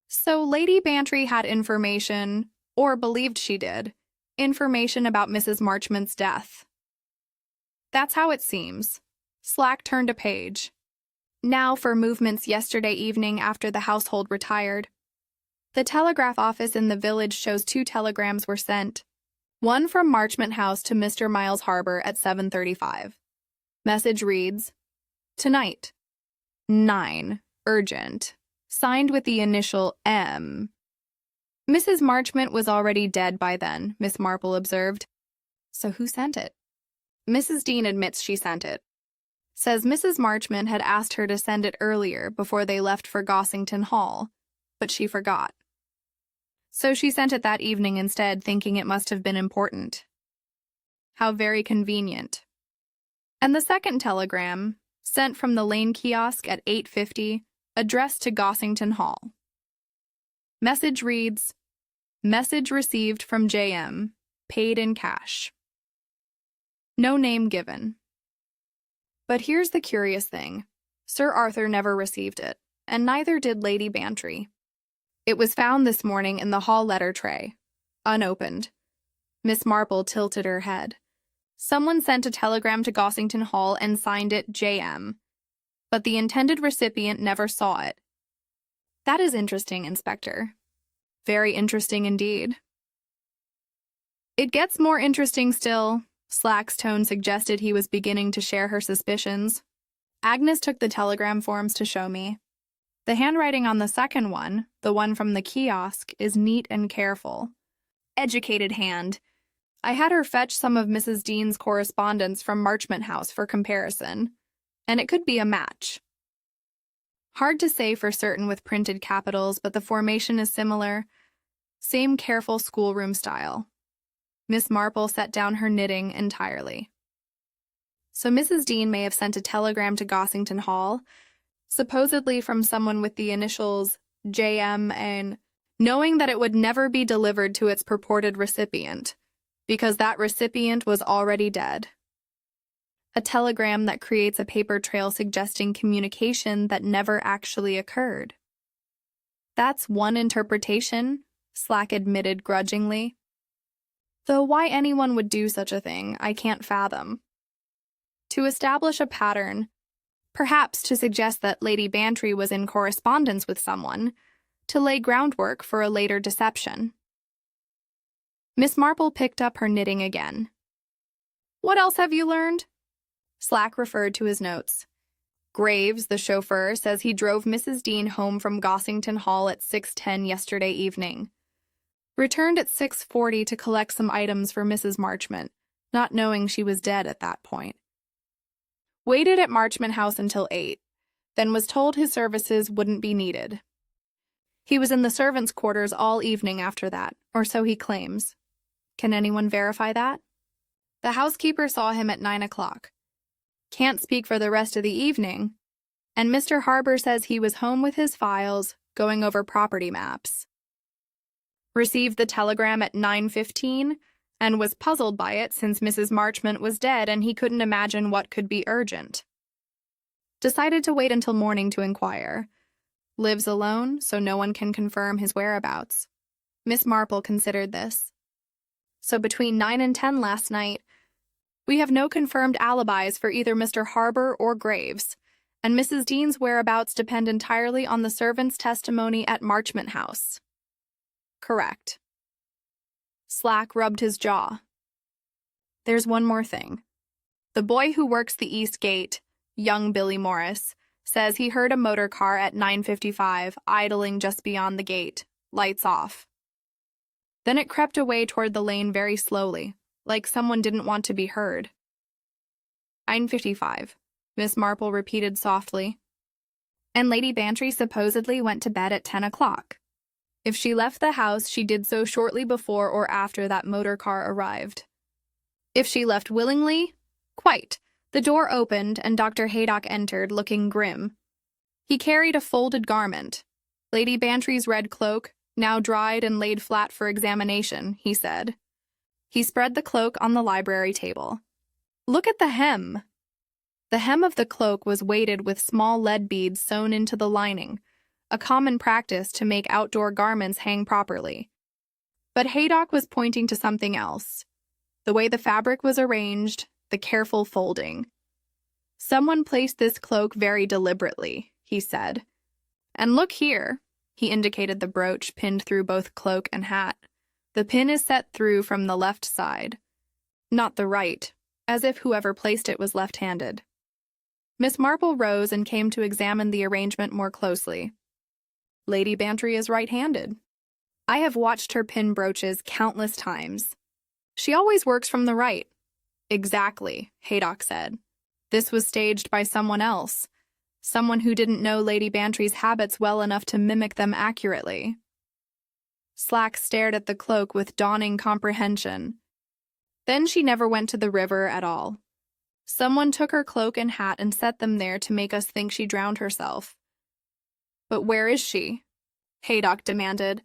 So Lady Bantry had information, or believed she did, information about Mrs. Marchmont's death. That's how it seems. Slack turned a page. Now for movements yesterday evening after the household retired. The telegraph office in the village shows 2 telegrams were sent. One from Marchmont House to Mr. Miles Harbour at 7:35. Message reads, Tonight. 9. Urgent. Signed with the initial M. Mrs. Marchmont was already dead by then, Miss Marple observed. So who sent it? Mrs. Dean admits she sent it. Says Mrs. Marchmont had asked her to send it earlier before they left for Gossington Hall, but she forgot. So she sent it that evening instead, thinking it must have been important. How very convenient. And the second telegram, sent from the Lane kiosk at 8:50, addressed to Gossington Hall. Message reads, Message received from J.M., paid in cash. No name given. But here's the curious thing. Sir Arthur never received it, and neither did Lady Bantry. It was found this morning in the hall letter tray, unopened. Miss Marple tilted her head. Someone sent a telegram to Gossington Hall and signed it J.M., but the intended recipient never saw it. That is interesting, Inspector. Very interesting indeed. It gets more interesting still. Slack's tone suggested he was beginning to share her suspicions. Agnes took the telegram forms to show me. The handwriting on the second one, the one from the kiosk, is neat and careful. Educated hand. I had her fetch some of Mrs. Dean's correspondence from Marchmont House for comparison. and it could be a match. Hard to say for certain with printed capitals, but the formation is similar. Same careful schoolroom style. Miss Marple set down her knitting entirely. So Mrs. Dean may have sent a telegram to Gossington Hall, supposedly from someone with the initials JM, and knowing that it would never be delivered to its purported recipient, because that recipient was already dead. A telegram that creates a paper trail suggesting communication that never actually occurred. That's one interpretation, Slack admitted grudgingly. Though why anyone would do such a thing, I can't fathom. To establish a pattern, perhaps to suggest that Lady Bantry was in correspondence with someone, to lay groundwork for a later deception. Miss Marple picked up her knitting again. What else have you learned? Slack referred to his notes. Graves, the chauffeur, says he drove Mrs. Dean home from Gossington Hall at 6:10 yesterday evening. Returned at 6:40 to collect some items for Mrs. Marchmont, not knowing she was dead at that point. Waited at Marchmont House until 8, then was told his services wouldn't be needed. He was in the servants' quarters all evening after that, or so he claims. Can anyone verify that? The housekeeper saw him at 9 o'clock. Can't speak for the rest of the evening, and Mr. Harbour says he was home with his files, going over property maps. Received the telegram at 9:15, and was puzzled by it since Mrs. Marchmont was dead and he couldn't imagine what could be urgent. Decided to wait until morning to inquire. Lives alone, so no one can confirm his whereabouts. Miss Marple considered this. So between 9 and 10 last night, we have no confirmed alibis for either Mr. Harbour or Graves, and Mrs. Dean's whereabouts depend entirely on the servant's testimony at Marchmont House. Correct. Slack rubbed his jaw. There's one more thing. The boy who works the east gate, young Billy Morris, says he heard a motor car at 9:55 idling just beyond the gate, lights off. Then it crept away toward the lane very slowly, like someone didn't want to be heard. 9:55, Miss Marple repeated softly. And Lady Bantry supposedly went to bed at 10 o'clock. If she left the house, she did so shortly before or after that motor car arrived. If she left willingly, quite. The door opened and Dr. Haydock entered, looking grim. He carried a folded garment. Lady Bantry's red cloak, now dried and laid flat for examination, he said. He spread the cloak on the library table. Look at the hem. The hem of the cloak was weighted with small lead beads sewn into the lining, a common practice to make outdoor garments hang properly. But Haydock was pointing to something else. The way the fabric was arranged, the careful folding. Someone placed this cloak very deliberately, he said. And look here, he indicated the brooch pinned through both cloak and hat. The pin is set through from the left side, not the right, as if whoever placed it was left-handed. Miss Marple rose and came to examine the arrangement more closely. Lady Bantry is right-handed. I have watched her pin brooches countless times. She always works from the right. Exactly, Haydock said. This was staged by someone else, someone who didn't know Lady Bantry's habits well enough to mimic them accurately. Slack stared at the cloak with dawning comprehension. Then she never went to the river at all. Someone took her cloak and hat and set them there to make us think she drowned herself. But where is she? Haydock demanded.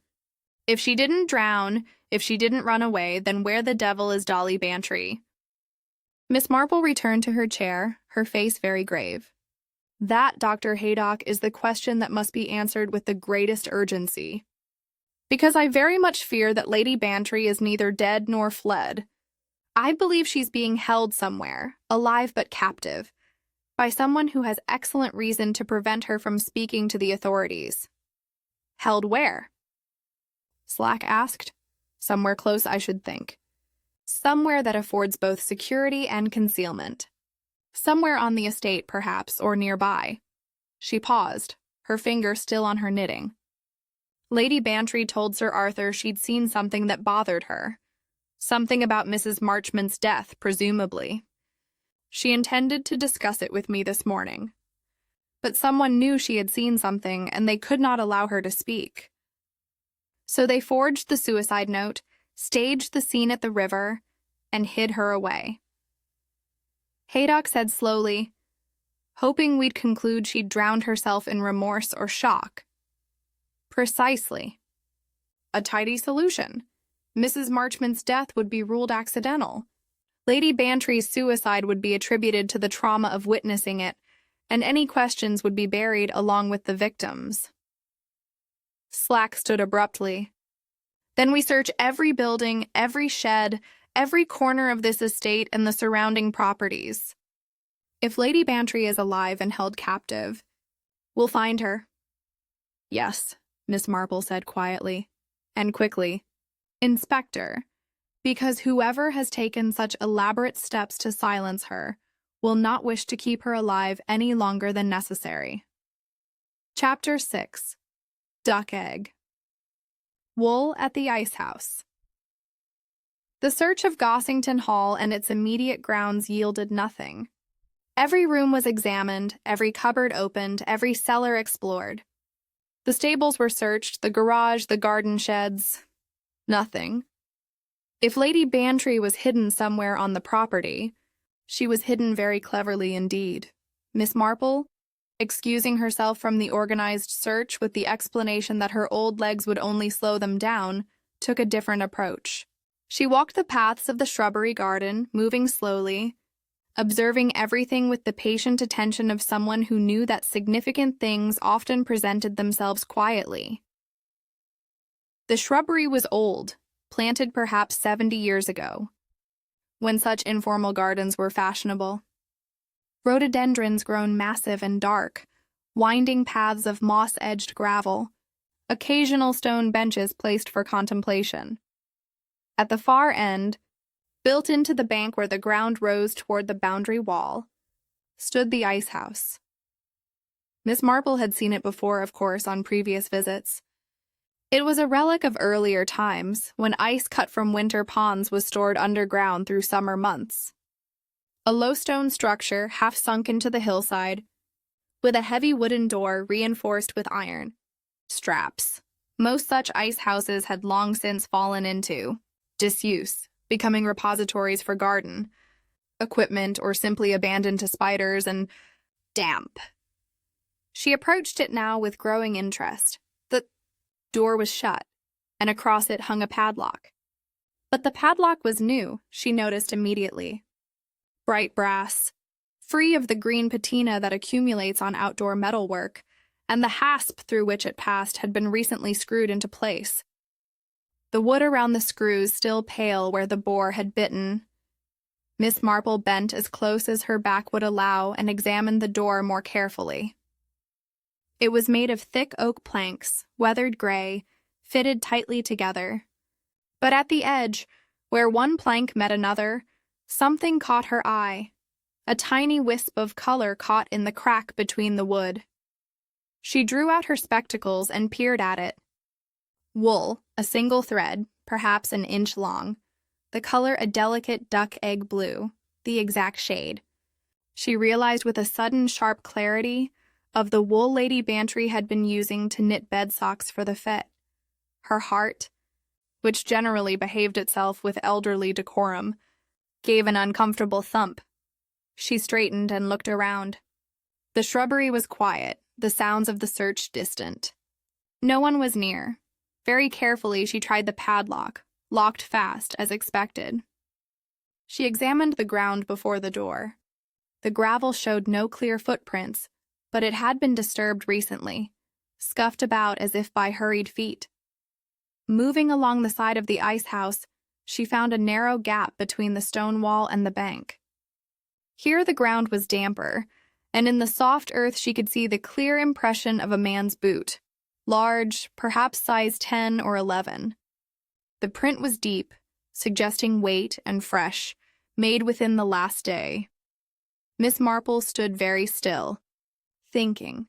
If she didn't drown, if she didn't run away, then where the devil is Dolly Bantry? Miss Marple returned to her chair, her face very grave. That, Dr. Haydock, is the question that must be answered with the greatest urgency. Because I very much fear that Lady Bantry is neither dead nor fled. I believe she's being held somewhere, alive but captive, by someone who has excellent reason to prevent her from speaking to the authorities. Held where? Slack asked. Somewhere close, I should think. Somewhere that affords both security and concealment. Somewhere on the estate, perhaps, or nearby. She paused, her finger still on her knitting. Lady Bantry told Sir Arthur she'd seen something that bothered her. Something about Mrs. Marchmont's death, presumably. She intended to discuss it with me this morning. But someone knew she had seen something, and they could not allow her to speak. So they forged the suicide note, staged the scene at the river, and hid her away. Haydock said slowly, hoping we'd conclude she'd drowned herself in remorse or shock. Precisely. A tidy solution. Mrs. Marchmont's death would be ruled accidental. Lady Bantry's suicide would be attributed to the trauma of witnessing it, and any questions would be buried along with the victims. Slack stood abruptly. Then we search every building, every shed, every corner of this estate and the surrounding properties. If Lady Bantry is alive and held captive, we'll find her. Yes, Miss Marple said quietly, and quickly. Inspector, because whoever has taken such elaborate steps to silence her will not wish to keep her alive any longer than necessary. Chapter 6. Duck Egg. Wool at the Ice House. The search of Gossington Hall and its immediate grounds yielded nothing. Every room was examined, every cupboard opened, every cellar explored. The stables were searched, the garage, the garden sheds. Nothing. If Lady Bantry was hidden somewhere on the property, she was hidden very cleverly indeed. Miss Marple, excusing herself from the organized search with the explanation that her old legs would only slow them down, took a different approach. She walked the paths of the shrubbery garden, moving slowly, observing everything with the patient attention of someone who knew that significant things often presented themselves quietly. The shrubbery was old, planted perhaps 70 years ago, when such informal gardens were fashionable. Rhododendrons grown massive and dark, winding paths of moss-edged gravel, occasional stone benches placed for contemplation. At the far end, built into the bank where the ground rose toward the boundary wall, stood the ice house. Miss Marple had seen it before, of course, on previous visits. It was a relic of earlier times, when ice cut from winter ponds was stored underground through summer months. A low stone structure half sunk into the hillside, with a heavy wooden door reinforced with iron straps. Most such ice houses had long since fallen into disuse, becoming repositories for garden equipment or simply abandoned to spiders and damp. She approached it now with growing interest. The door was shut, and across it hung a padlock. But the padlock was new, she noticed immediately. Bright brass, free of the green patina that accumulates on outdoor metalwork, and the hasp through which it passed had been recently screwed into place. The wood around the screws still pale where the boar had bitten. Miss Marple bent as close as her back would allow and examined the door more carefully. It was made of thick oak planks, weathered gray, fitted tightly together. But at the edge, where one plank met another, something caught her eye. A tiny wisp of color caught in the crack between the wood. She drew out her spectacles and peered at it. Wool, a single thread, perhaps an inch long, the color a delicate duck-egg blue, the exact shade. She realized with a sudden sharp clarity of the wool Lady Bantry had been using to knit bed socks for the fete. Her heart, which generally behaved itself with elderly decorum, gave an uncomfortable thump. She straightened and looked around. The shrubbery was quiet, the sounds of the search distant. No one was near. Very carefully she tried the padlock, locked fast as expected. She examined the ground before the door. The gravel showed no clear footprints, but it had been disturbed recently, scuffed about as if by hurried feet. Moving along the side of the ice house, she found a narrow gap between the stone wall and the bank. Here the ground was damper, and in the soft earth she could see the clear impression of a man's boot, large, perhaps size 10 or 11. The print was deep, suggesting weight and fresh, made within the last day. Miss Marple stood very still, thinking.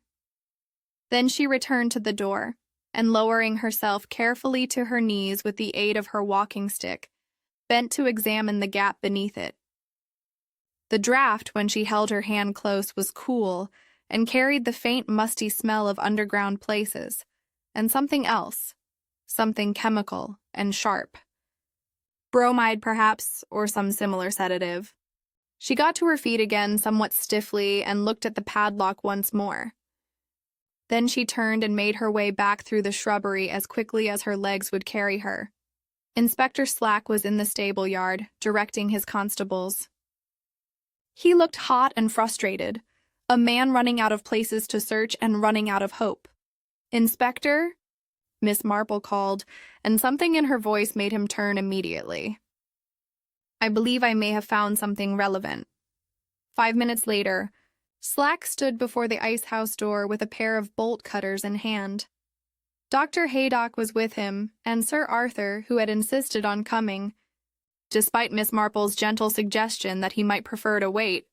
Then she returned to the door, and lowering herself carefully to her knees with the aid of her walking stick, bent to examine the gap beneath it. The draft, when she held her hand close, was cool and carried the faint, musty smell of underground places, and something else, something chemical and sharp. Bromide, perhaps, or some similar sedative. She got to her feet again somewhat stiffly and looked at the padlock once more. Then she turned and made her way back through the shrubbery as quickly as her legs would carry her. Inspector Slack was in the stable yard, directing his constables. He looked hot and frustrated, a man running out of places to search and running out of hope. "Inspector?" Miss Marple called, and something in her voice made him turn immediately. "I believe I may have found something relevant." 5 minutes later, Slack stood before the ice house door with a pair of bolt cutters in hand. Dr. Haydock was with him, and Sir Arthur, who had insisted on coming, despite Miss Marple's gentle suggestion that he might prefer to wait.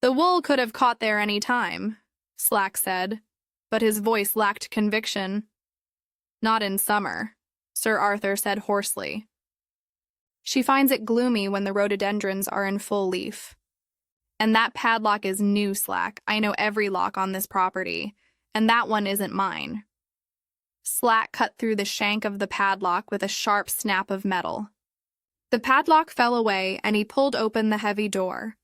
"The wool could have caught there any time," Slack said, but his voice lacked conviction. "Not in summer," Sir Arthur said hoarsely. "She finds it gloomy when the rhododendrons are in full leaf. And that padlock is new, Slack. I know every lock on this property, and that one isn't mine." Slack cut through the shank of the padlock with a sharp snap of metal. The padlock fell away, and he pulled open the heavy door.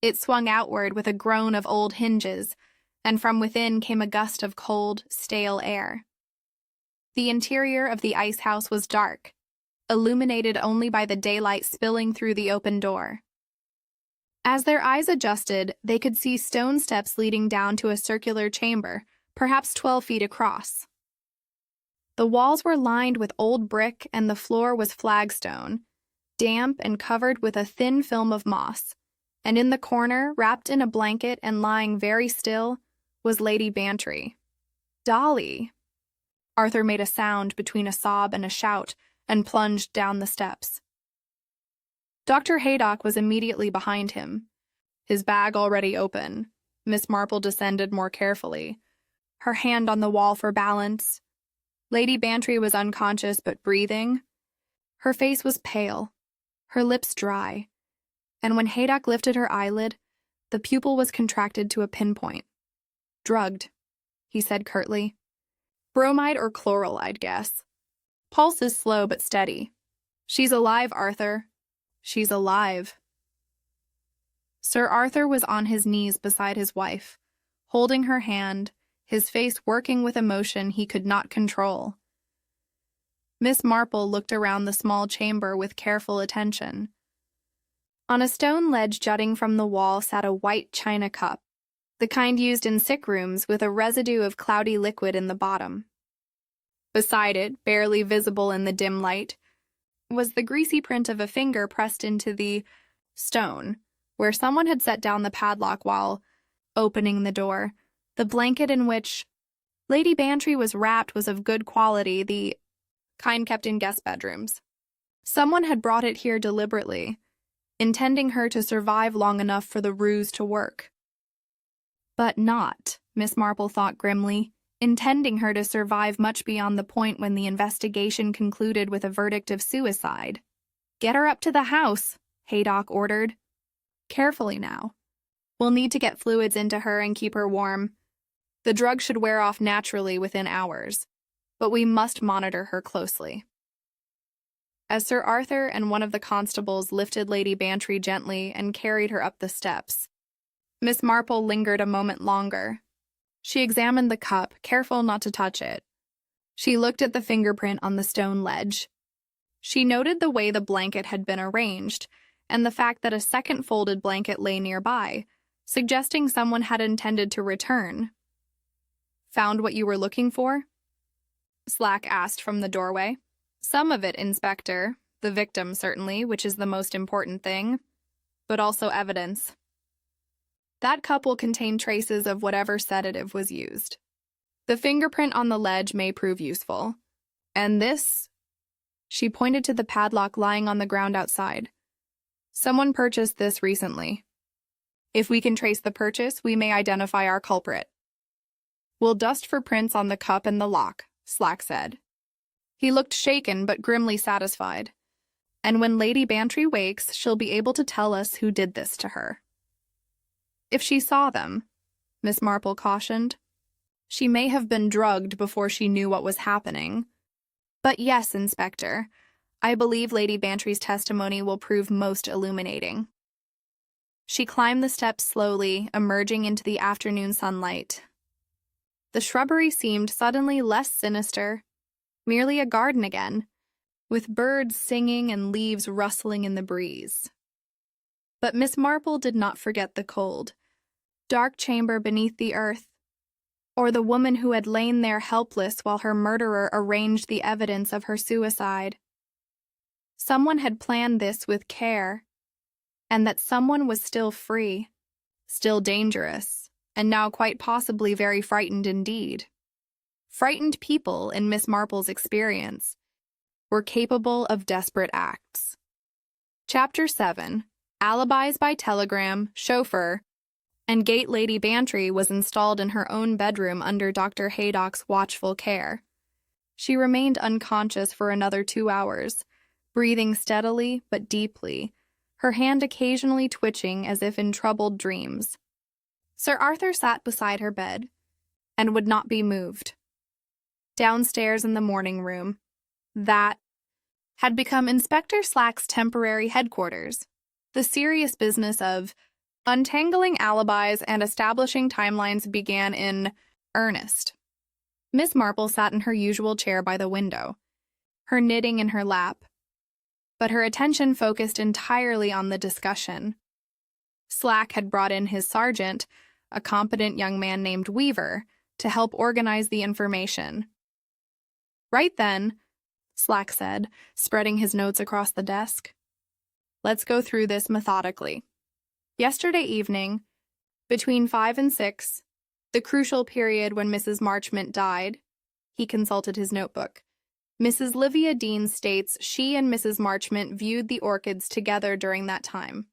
It swung outward with a groan of old hinges, and from within came a gust of cold, stale air. The interior of the ice house was dark, illuminated only by the daylight spilling through the open door. As their eyes adjusted, they could see stone steps leading down to a circular chamber, perhaps 12 feet across. The walls were lined with old brick and the floor was flagstone, damp and covered with a thin film of moss, and in the corner, wrapped in a blanket and lying very still, was Lady Bantry. "Dolly!" Arthur made a sound between a sob and a shout and plunged down the steps. Dr. Haydock was immediately behind him, his bag already open. Miss Marple descended more carefully, her hand on the wall for balance. Lady Bantry was unconscious but breathing. Her face was pale, her lips dry, and when Haydock lifted her eyelid, the pupil was contracted to a pinpoint. "Drugged," he said curtly. "Bromide or chloral, I'd guess. Pulse is slow but steady. She's alive, Arthur. She's alive." Sir Arthur was on his knees beside his wife, holding her hand, his face working with emotion he could not control. Miss Marple looked around the small chamber with careful attention. On a stone ledge jutting from the wall sat a white china cup, the kind used in sick rooms with a residue of cloudy liquid in the bottom. Beside it, barely visible in the dim light, was the greasy print of a finger pressed into the stone, where someone had set down the padlock while opening the door. The blanket in which Lady Bantry was wrapped was of good quality, the kind kept in guest bedrooms. Someone had brought it here deliberately, intending her to survive long enough for the ruse to work. But not, Miss Marple thought grimly, intending her to survive much beyond the point when the investigation concluded with a verdict of suicide. "Get her up to the house," Haydock ordered. "Carefully now. We'll need to get fluids into her and keep her warm. The drug should wear off naturally within hours, but we must monitor her closely." As Sir Arthur and one of the constables lifted Lady Bantry gently and carried her up the steps, Miss Marple lingered a moment longer. She examined the cup, careful not to touch it. She looked at the fingerprint on the stone ledge. She noted the way the blanket had been arranged, and the fact that a second folded blanket lay nearby, suggesting someone had intended to return. "Found what you were looking for?" Slack asked from the doorway. "Some of it, Inspector. The victim, certainly, which is the most important thing, but also evidence. That cup will contain traces of whatever sedative was used. The fingerprint on the ledge may prove useful. And this," she pointed to the padlock lying on the ground outside. "Someone purchased this recently. If we can trace the purchase, we may identify our culprit." "We'll dust for prints on the cup and the lock," Slack said. He looked shaken but grimly satisfied. and when Lady Bantry wakes, she'll be able to tell us who did this to her." "If she saw them," Miss Marple cautioned. "She may have been drugged before she knew what was happening. But yes, Inspector, I believe Lady Bantry's testimony will prove most illuminating." She climbed the steps slowly, emerging into the afternoon sunlight. The shrubbery seemed suddenly less sinister, merely a garden again, with birds singing and leaves rustling in the breeze. But Miss Marple did not forget the cold, dark chamber beneath the earth, or the woman who had lain there helpless while her murderer arranged the evidence of her suicide. Someone had planned this with care, and that someone was still free, still dangerous, and now quite possibly very frightened indeed. Frightened people, in Miss Marple's experience, were capable of desperate acts. Chapter 7. Alibis by Telegram, Chauffeur, and Gate Lady Bantry was installed in her own bedroom under Dr. Haydock's watchful care. She remained unconscious for another 2 hours, breathing steadily but deeply, her hand occasionally twitching as if in troubled dreams. Sir Arthur sat beside her bed and would not be moved. Downstairs in the morning room, that had become Inspector Slack's temporary headquarters, the serious business of untangling alibis and establishing timelines began in earnest. Miss Marple sat in her usual chair by the window, her knitting in her lap, but her attention focused entirely on the discussion. Slack had brought in his sergeant, a competent young man named Weaver, to help organize the information. "Right then," Slack said, spreading his notes across the desk. "Let's go through this methodically. Yesterday evening, between 5 and 6, the crucial period when Mrs. Marchmont died," he consulted his notebook. "Mrs. Livia Dean states she and Mrs. Marchmont viewed the orchids together during that time.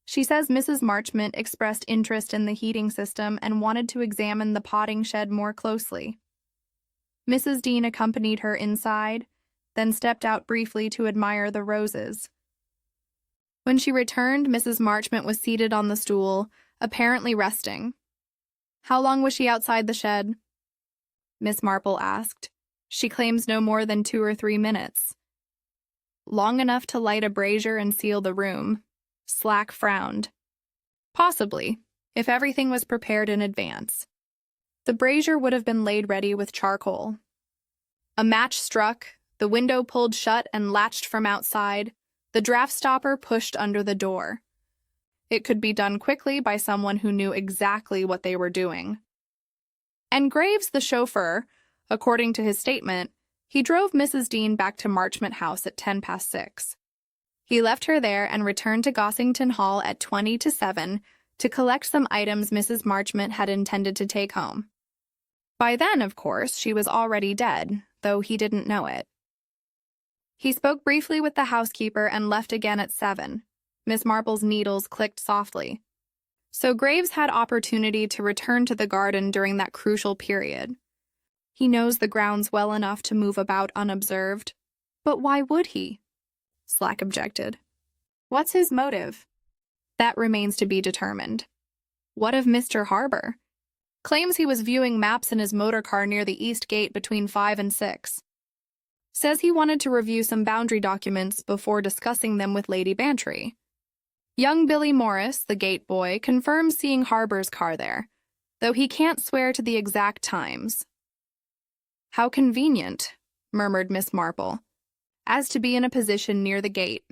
She says Mrs. Marchmont expressed interest in the heating system and wanted to examine the potting shed more closely. Mrs. Dean accompanied her inside, then stepped out briefly to admire the roses. When she returned, Mrs. Marchmont was seated on the stool, apparently resting. How long was she outside the shed?" Miss Marple asked. "She claims no more than 2 or 3 minutes. Long enough to light a brazier and seal the room." Slack frowned. "Possibly, if everything was prepared in advance. The brazier would have been laid ready with charcoal. A match struck, the window pulled shut and latched from outside, the draft stopper pushed under the door. It could be done quickly by someone who knew exactly what they were doing. And Graves, the chauffeur, according to his statement, he drove Mrs. Dean back to Marchmont House at 6:10. He left her there and returned to Gossington Hall at 20 to 7 to collect some items Mrs. Marchmont had intended to take home. By then, of course, she was already dead, though he didn't know it. He spoke briefly with the housekeeper and left again at 7. Miss Marple's needles clicked softly. So Graves had opportunity to return to the garden during that crucial period. He knows the grounds well enough to move about unobserved. But why would he? Slack objected. What's his motive? That remains to be determined. What of Mr. Harbour? Claims he was viewing maps in his motor car near the East Gate between 5 and 6. Says he wanted to review some boundary documents before discussing them with Lady Bantry. Young Billy Morris, the gate boy, confirms seeing Harbour's car there, though he can't swear to the exact times. How convenient, murmured Miss Marple, as to be in a position near the gate,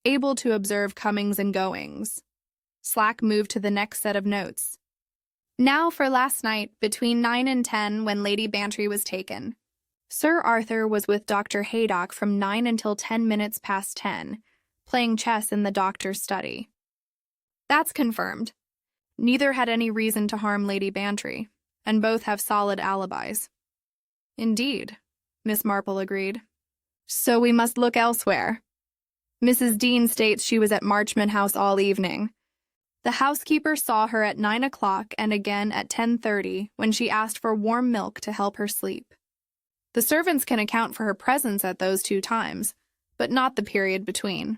able to observe comings and goings. Slack moved to the next set of notes. Now for last night, between 9 and 10, when Lady Bantry was taken. Sir Arthur was with Dr. Haydock from 9 until 10 minutes past 10, playing chess in the doctor's study. That's confirmed. Neither had any reason to harm Lady Bantry, and both have solid alibis. Indeed, Miss Marple agreed. So we must look elsewhere. Mrs. Dean states she was at Marchmont House all evening. The housekeeper saw her at 9 o'clock and again at 10:30 when she asked for warm milk to help her sleep. The servants can account for her presence at those 2 times, but not the period between.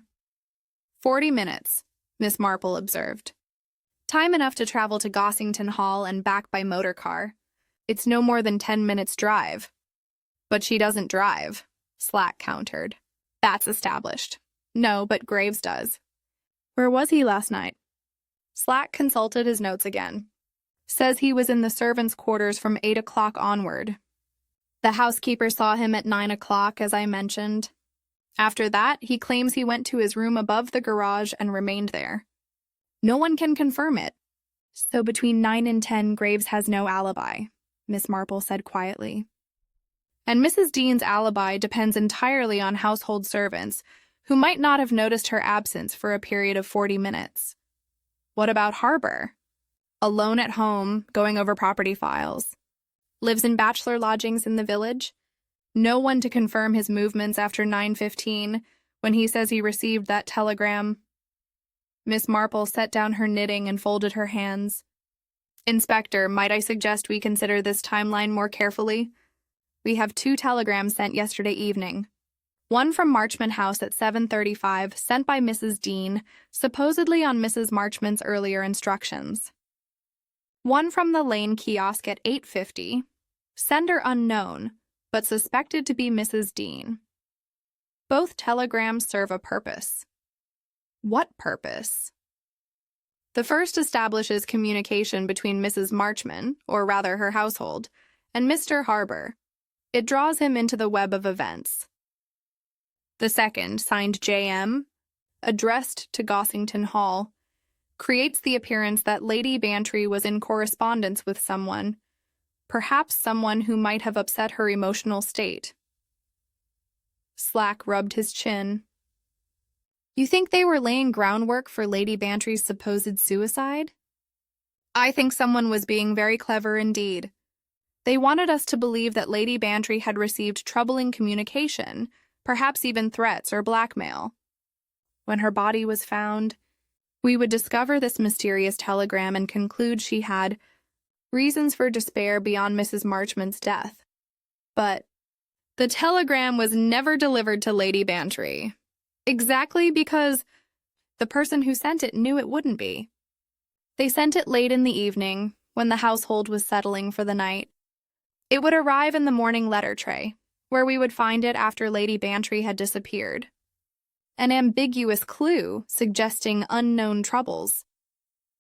40 minutes, Miss Marple observed. Time enough to travel to Gossington Hall and back by motor car. It's no more than 10 minutes' drive. But she doesn't drive, Slack countered. That's established. No, but Graves does. Where was he last night? Slack consulted his notes again. Says he was in the servants' quarters from 8 o'clock onward. The housekeeper saw him at 9 o'clock, as I mentioned. After that, he claims he went to his room above the garage and remained there. No one can confirm it. So between 9 and 10, Graves has no alibi, Miss Marple said quietly. And Mrs. Dean's alibi depends entirely on household servants, who might not have noticed her absence for a period of 40 minutes. What about Harbour? Alone at home, going over property files. Lives in bachelor lodgings in the village. No one to confirm his movements after 9:15, when he says he received that telegram. Miss Marple set down her knitting and folded her hands. Inspector, might I suggest we consider this timeline more carefully? We have 2 telegrams sent yesterday evening. One from Marchmont House at 7:35, sent by Mrs. Dean, supposedly on Mrs. Marchmont's earlier instructions. One from the Lane kiosk at 8:50, sender unknown, but suspected to be Mrs. Dean. Both telegrams serve a purpose. What purpose? The first establishes communication between Mrs. Marchmont, or rather her household, and Mr. Harbour. It draws him into the web of events. The second, signed J.M., addressed to Gossington Hall, creates the appearance that Lady Bantry was in correspondence with someone, perhaps someone who might have upset her emotional state. Slack rubbed his chin. You think they were laying groundwork for Lady Bantry's supposed suicide? I think someone was being very clever indeed. They wanted us to believe that Lady Bantry had received troubling communication, perhaps even threats or blackmail. When her body was found, we would discover this mysterious telegram and conclude she had reasons for despair beyond Mrs. Marchmont's death. But the telegram was never delivered to Lady Bantry. Exactly because the person who sent it knew it wouldn't be. They sent it late in the evening, when the household was settling for the night. It would arrive in the morning letter tray, where we would find it after Lady Bantry had disappeared. An ambiguous clue suggesting unknown troubles.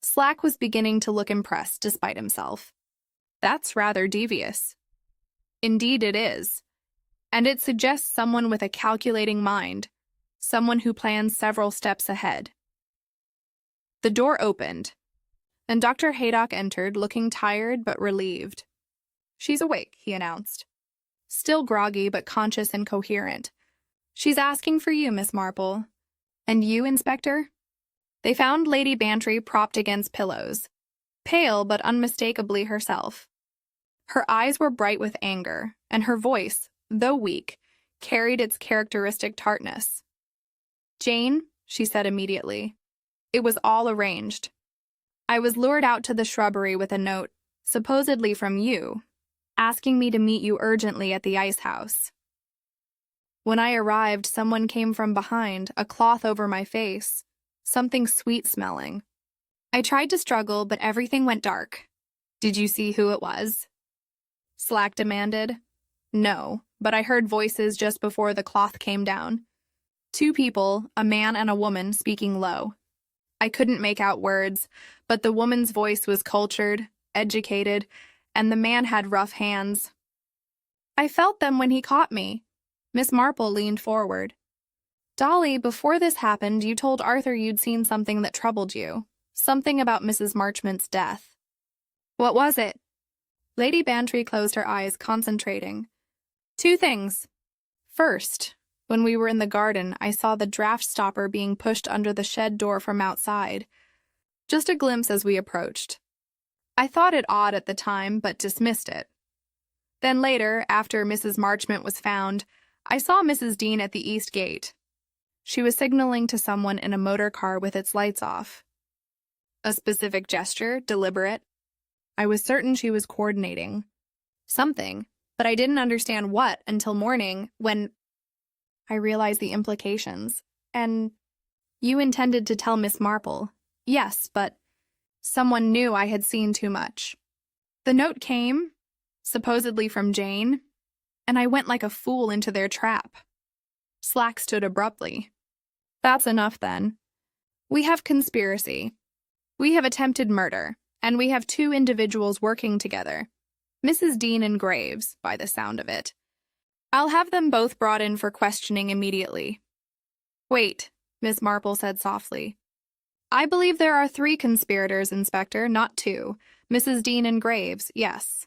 Slack was beginning to look impressed despite himself. That's rather devious. Indeed it is. And it suggests someone with a calculating mind, someone who plans several steps ahead. The door opened, and Dr. Haydock entered, looking tired but relieved. She's awake, he announced. Still groggy but conscious and coherent. She's asking for you, Miss Marple. And you, Inspector? They found Lady Bantry propped against pillows, pale but unmistakably herself. Her eyes were bright with anger, and her voice, though weak, carried its characteristic tartness. Jane, she said immediately. It was all arranged. I was lured out to the shrubbery with a note, supposedly from you, asking me to meet you urgently at the ice house. When I arrived, someone came from behind, a cloth over my face, something sweet-smelling. I tried to struggle, but everything went dark. Did you see who it was? Slack demanded. No, but I heard voices just before the cloth came down. 2 people, a man and a woman, speaking low. I couldn't make out words, but the woman's voice was cultured, educated, and the man had rough hands. I felt them when he caught me. Miss Marple leaned forward. Dolly, before this happened, you told Arthur you'd seen something that troubled you. Something about Mrs. Marchmont's death. What was it? Lady Bantry closed her eyes, concentrating. 2 things. First, when we were in the garden, I saw the draft stopper being pushed under the shed door from outside. Just a glimpse as we approached. I thought it odd at the time, but dismissed it. Then later, after Mrs. Marchmont was found, I saw Mrs. Dean at the east gate. She was signaling to someone in a motor car with its lights off. A specific gesture, deliberate. I was certain she was coordinating something, but I didn't understand what until morning when I realize the implications. And you intended to tell Miss Marple. Yes, but someone knew I had seen too much. The note came, supposedly from Jane, and I went like a fool into their trap. Slack stood abruptly. That's enough, then. We have conspiracy. We have attempted murder, and we have two individuals working together. Mrs. Dean and Graves, by the sound of it. I'll have them both brought in for questioning immediately. Wait, Miss Marple said softly. I believe there are 3 conspirators, Inspector, not 2. Mrs. Dean and Graves, yes.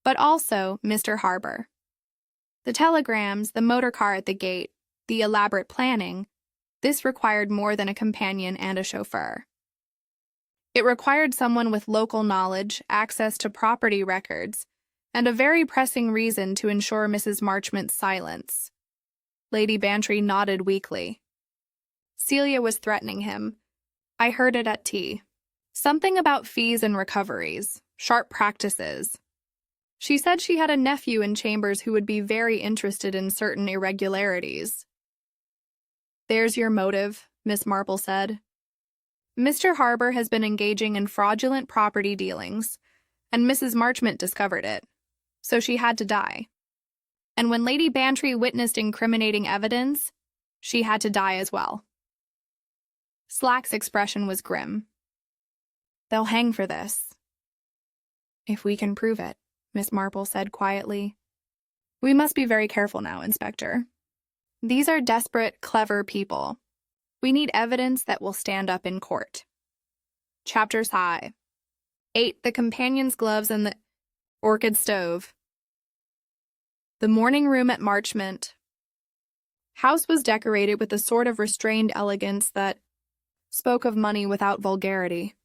But also Mr. Harbour. The telegrams, the motor car at the gate, the elaborate planning, this required more than a companion and a chauffeur. It required someone with local knowledge, access to property records, and a very pressing reason to ensure Mrs. Marchmont's silence. Lady Bantry nodded weakly. Celia was threatening him. I heard it at tea. Something about fees and recoveries, sharp practices. She said she had a nephew in Chambers who would be very interested in certain irregularities. There's your motive, Miss Marple said. Mr. Harbour has been engaging in fraudulent property dealings, and Mrs. Marchmont discovered it, so she had to die. And when Lady Bantry witnessed incriminating evidence, she had to die as well. Slack's expression was grim. They'll hang for this. If we can prove it, Miss Marple said quietly. We must be very careful now, Inspector. These are desperate, clever people. We need evidence that will stand up in court. Chapters high. 8. The companion's gloves and the orchid stove. The morning room at Marchmont. House was decorated with a sort of restrained elegance that spoke of money without vulgarity.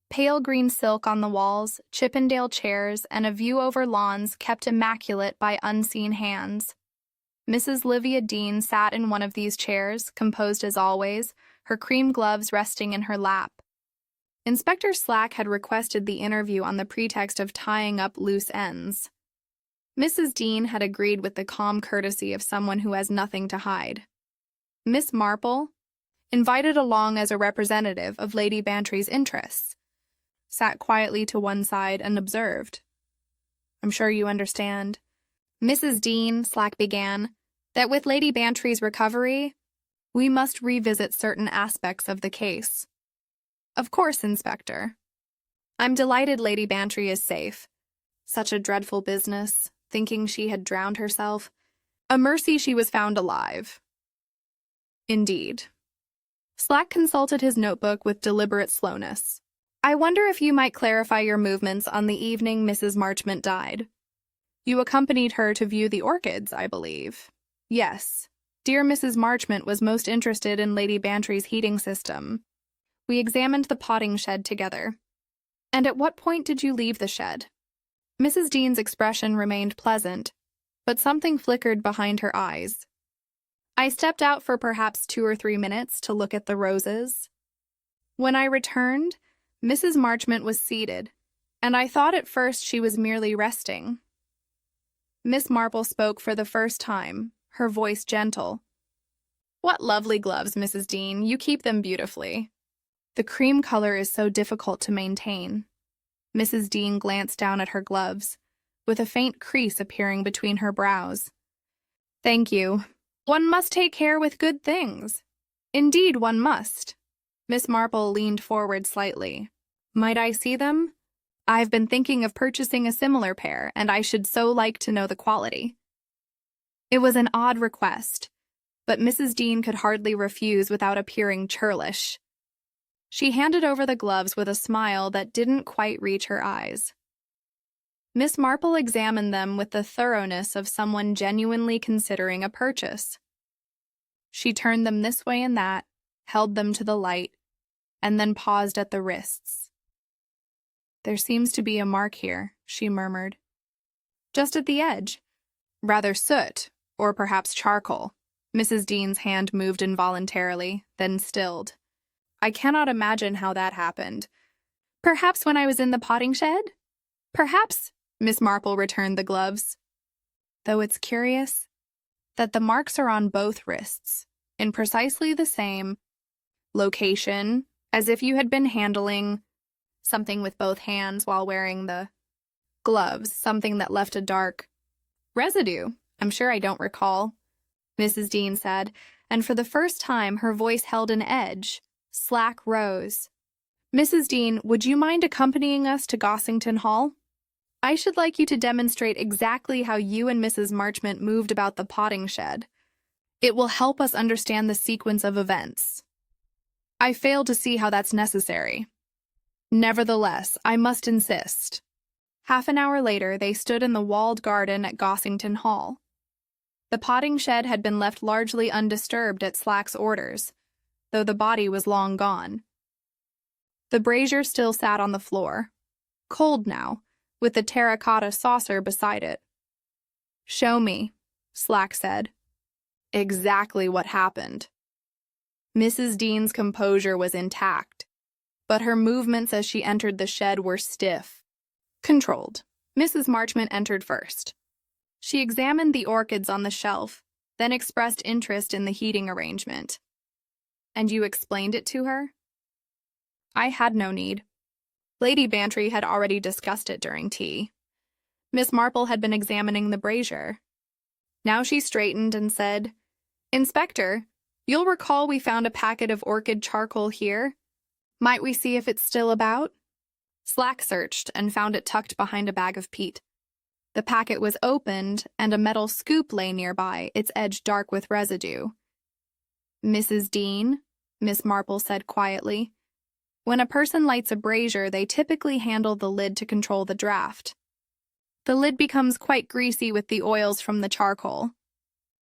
Pale green silk on the walls, Chippendale chairs, and a view over lawns kept immaculate by unseen hands. Mrs. Livia Dean sat in one of these chairs, composed as always, her cream gloves resting in her lap. Inspector Slack had requested the interview on the pretext of tying up loose ends. Mrs. Dean had agreed with the calm courtesy of someone who has nothing to hide. Miss Marple, invited along as a representative of Lady Bantry's interests, sat quietly to one side and observed. I'm sure you understand. Mrs. Dean, Slack began, that with Lady Bantry's recovery, we must revisit certain aspects of the case. Of course, Inspector. I'm delighted Lady Bantry is safe. Such a dreadful business, thinking she had drowned herself. A mercy she was found alive. Indeed. Slack consulted his notebook with deliberate slowness. I wonder if you might clarify your movements on the evening Mrs. Marchmont died. You accompanied her to view the orchids, I believe. Yes. Dear Mrs. Marchmont was most interested in Lady Bantry's heating system. We examined the potting shed together. And at what point did you leave the shed? Mrs. Dean's expression remained pleasant, but something flickered behind her eyes. I stepped out for perhaps 2 or 3 minutes to look at the roses. When I returned, Mrs. Marchmont was seated, and I thought at first she was merely resting. Miss Marple spoke for the first time, her voice gentle. What lovely gloves, Mrs. Dean. You keep them beautifully. The cream color is so difficult to maintain. Mrs. Dean glanced down at her gloves, with a faint crease appearing between her brows. Thank you. One must take care with good things. Indeed, one must. Miss Marple leaned forward slightly. Might I see them? I've been thinking of purchasing a similar pair, and I should so like to know the quality. It was an odd request, but Mrs. Dean could hardly refuse without appearing churlish. She handed over the gloves with a smile that didn't quite reach her eyes. Miss Marple examined them with the thoroughness of someone genuinely considering a purchase. She turned them this way and that, held them to the light, and then paused at the wrists. There seems to be a mark here, she murmured. Just at the edge. Rather soot, or perhaps charcoal. Mrs. Dean's hand moved involuntarily, then stilled. I cannot imagine how that happened. Perhaps when I was in the potting shed? Perhaps, Miss Marple returned the gloves. Though it's curious, that the marks are on both wrists, in precisely the same location, as if you had been handling something with both hands while wearing the gloves, something that left a dark residue. I'm sure I don't recall, Mrs. Dean said, and for the first time her voice held an edge. Slack rose. Mrs. Dean, would you mind accompanying us to Gossington Hall? I should like you to demonstrate exactly how you and Mrs. Marchmont moved about the potting shed. It will help us understand the sequence of events. I fail to see how that's necessary. Nevertheless, I must insist. Half an hour later, they stood in the walled garden at Gossington Hall. The potting shed had been left largely undisturbed at Slack's orders, though the body was long gone. The brazier still sat on the floor, cold now, with the terracotta saucer beside it. Show me, Slack said. Exactly what happened. Mrs. Dean's composure was intact, but her movements as she entered the shed were stiff, controlled. Mrs. Marchmont entered first. She examined the orchids on the shelf, then expressed interest in the heating arrangement. And you explained it to her? I had no need. Lady Bantry had already discussed it during tea. Miss Marple had been examining the brazier. Now she straightened and said, Inspector, you'll recall we found a packet of orchid charcoal here. Might we see if it's still about? Slack searched and found it tucked behind a bag of peat. The packet was opened, and a metal scoop lay nearby, its edge dark with residue. Mrs. Dean, Miss Marple said quietly, when a person lights a brazier, they typically handle the lid to control the draft. The lid becomes quite greasy with the oils from the charcoal.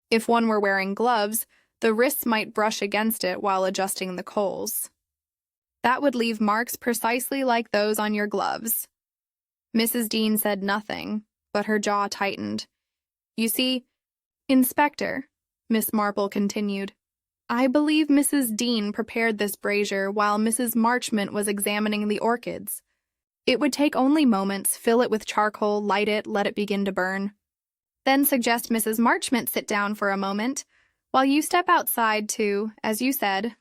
If one were wearing gloves, the wrists might brush against it while adjusting the coals. That would leave marks precisely like those on your gloves. Mrs. Dean said nothing, but her jaw tightened. You see, Inspector, Miss Marple continued, I believe Mrs. Dean prepared this brazier while Mrs. Marchmont was examining the orchids. It would take only moments, fill it with charcoal, light it, let it begin to burn. Then suggest Mrs. Marchmont sit down for a moment, while you step outside to, as you said,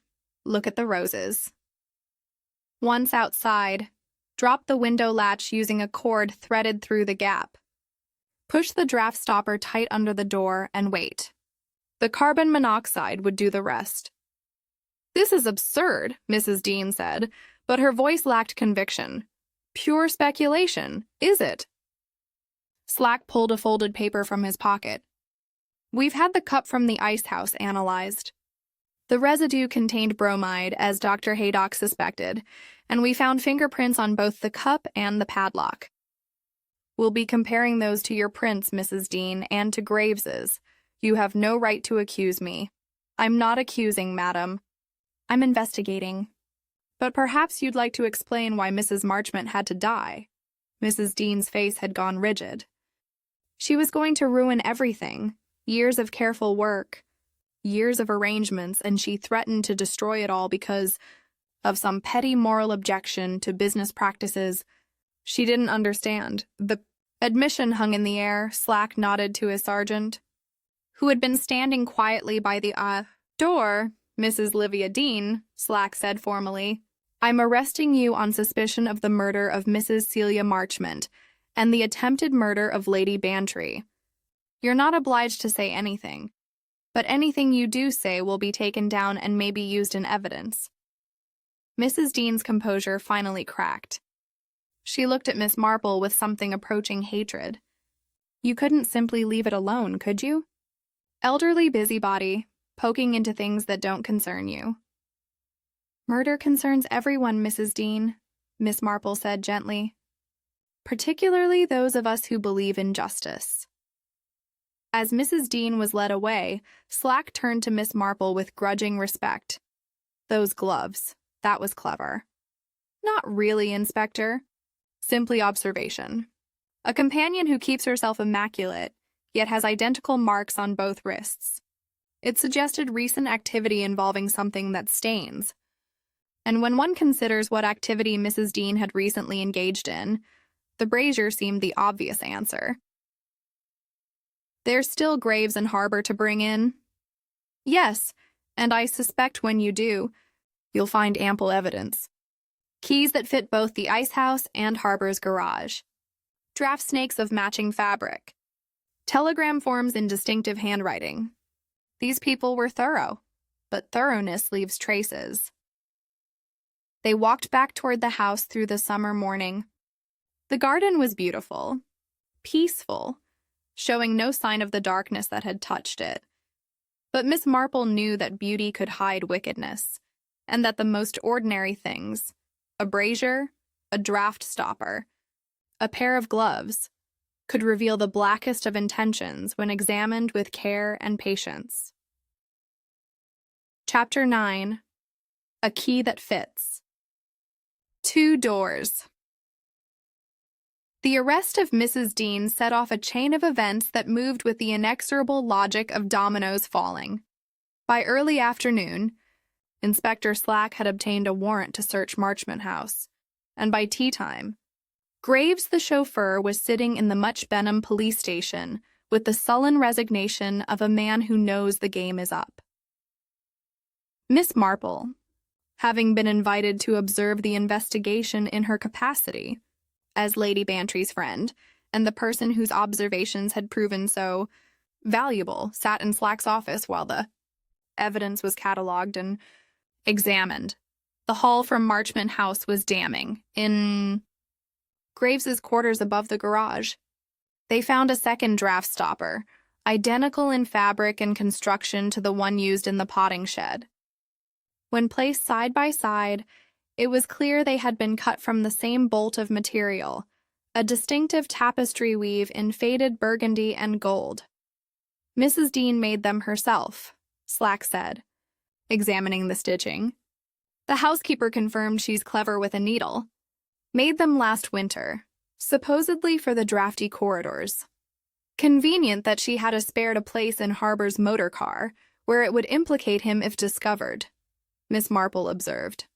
look at the roses. Once outside, drop the window latch using a cord threaded through the gap. Push the draft stopper tight under the door and wait. The carbon monoxide would do the rest. This is absurd, Mrs. Dean said, but her voice lacked conviction. Pure speculation, is it? Slack pulled a folded paper from his pocket. We've had the cup from the ice house analyzed. The residue contained bromide, as Dr. Haydock suspected, and we found fingerprints on both the cup and the padlock. We'll be comparing those to your prints, Mrs. Dean, and to Graves's. You have no right to accuse me. I'm not accusing, madam. I'm investigating. But perhaps you'd like to explain why Mrs. Marchmont had to die. Mrs. Dean's face had gone rigid. She was going to ruin everything. Years of careful work, years of arrangements, and she threatened to destroy it all because of some petty moral objection to business practices she didn't understand. The admission hung in the air. Slack nodded to his sergeant, who had been standing quietly by the door. Mrs. Livia Dean, Slack said formally, I'm arresting you on suspicion of the murder of Mrs. Celia Marchmont and the attempted murder of Lady Bantry. You're not obliged to say anything, but anything you do say will be taken down and may be used in evidence. Mrs. Dean's composure finally cracked. She looked at Miss Marple with something approaching hatred. You couldn't simply leave it alone, could you? Elderly busybody, poking into things that don't concern you. Murder concerns everyone, Mrs. Dean, Miss Marple said gently. Particularly those of us who believe in justice. As Mrs. Dean was led away, Slack turned to Miss Marple with grudging respect. Those gloves, that was clever. Not really, Inspector. Simply observation. A companion who keeps herself immaculate, yet has identical marks on both wrists. It suggested recent activity involving something that stains. And when one considers what activity Mrs. Dean had recently engaged in, the brazier seemed the obvious answer. There's still graves and harbor to bring in. Yes, and I suspect when you do, you'll find ample evidence. Keys that fit both the ice house and harbor's garage. Draft snakes of matching fabric. Telegram forms in distinctive handwriting. These people were thorough, but thoroughness leaves traces. They walked back toward the house through the summer morning. The garden was beautiful, peaceful, showing no sign of the darkness that had touched it. But Miss Marple knew that beauty could hide wickedness, and that the most ordinary things, a brazier, a draft stopper, a pair of gloves, could reveal the blackest of intentions when examined with care and patience. Chapter 9. A Key That Fits. 2 doors. The arrest of Mrs. Dean set off a chain of events that moved with the inexorable logic of dominoes falling. By early afternoon, Inspector Slack had obtained a warrant to search Marchmont House, and by tea time, Graves the chauffeur was sitting in the Much Benham police station with the sullen resignation of a man who knows the game is up. Miss Marple, having been invited to observe the investigation in her capacity as Lady Bantry's friend, and the person whose observations had proven so valuable, sat in Slack's office while the evidence was catalogued and examined. The hall from Marchmont House was damning. In Graves's quarters above the garage, they found a second draft stopper, identical in fabric and construction to the one used in the potting shed. When placed side by side, it was clear they had been cut from the same bolt of material, a distinctive tapestry weave in faded burgundy and gold. Mrs. Dean made them herself, Slack said, examining the stitching. The housekeeper confirmed she's clever with a needle. Made them last winter, supposedly for the drafty corridors. Convenient that she had spared a place in Harbor's motor car, where it would implicate him if discovered, Miss Marple observed.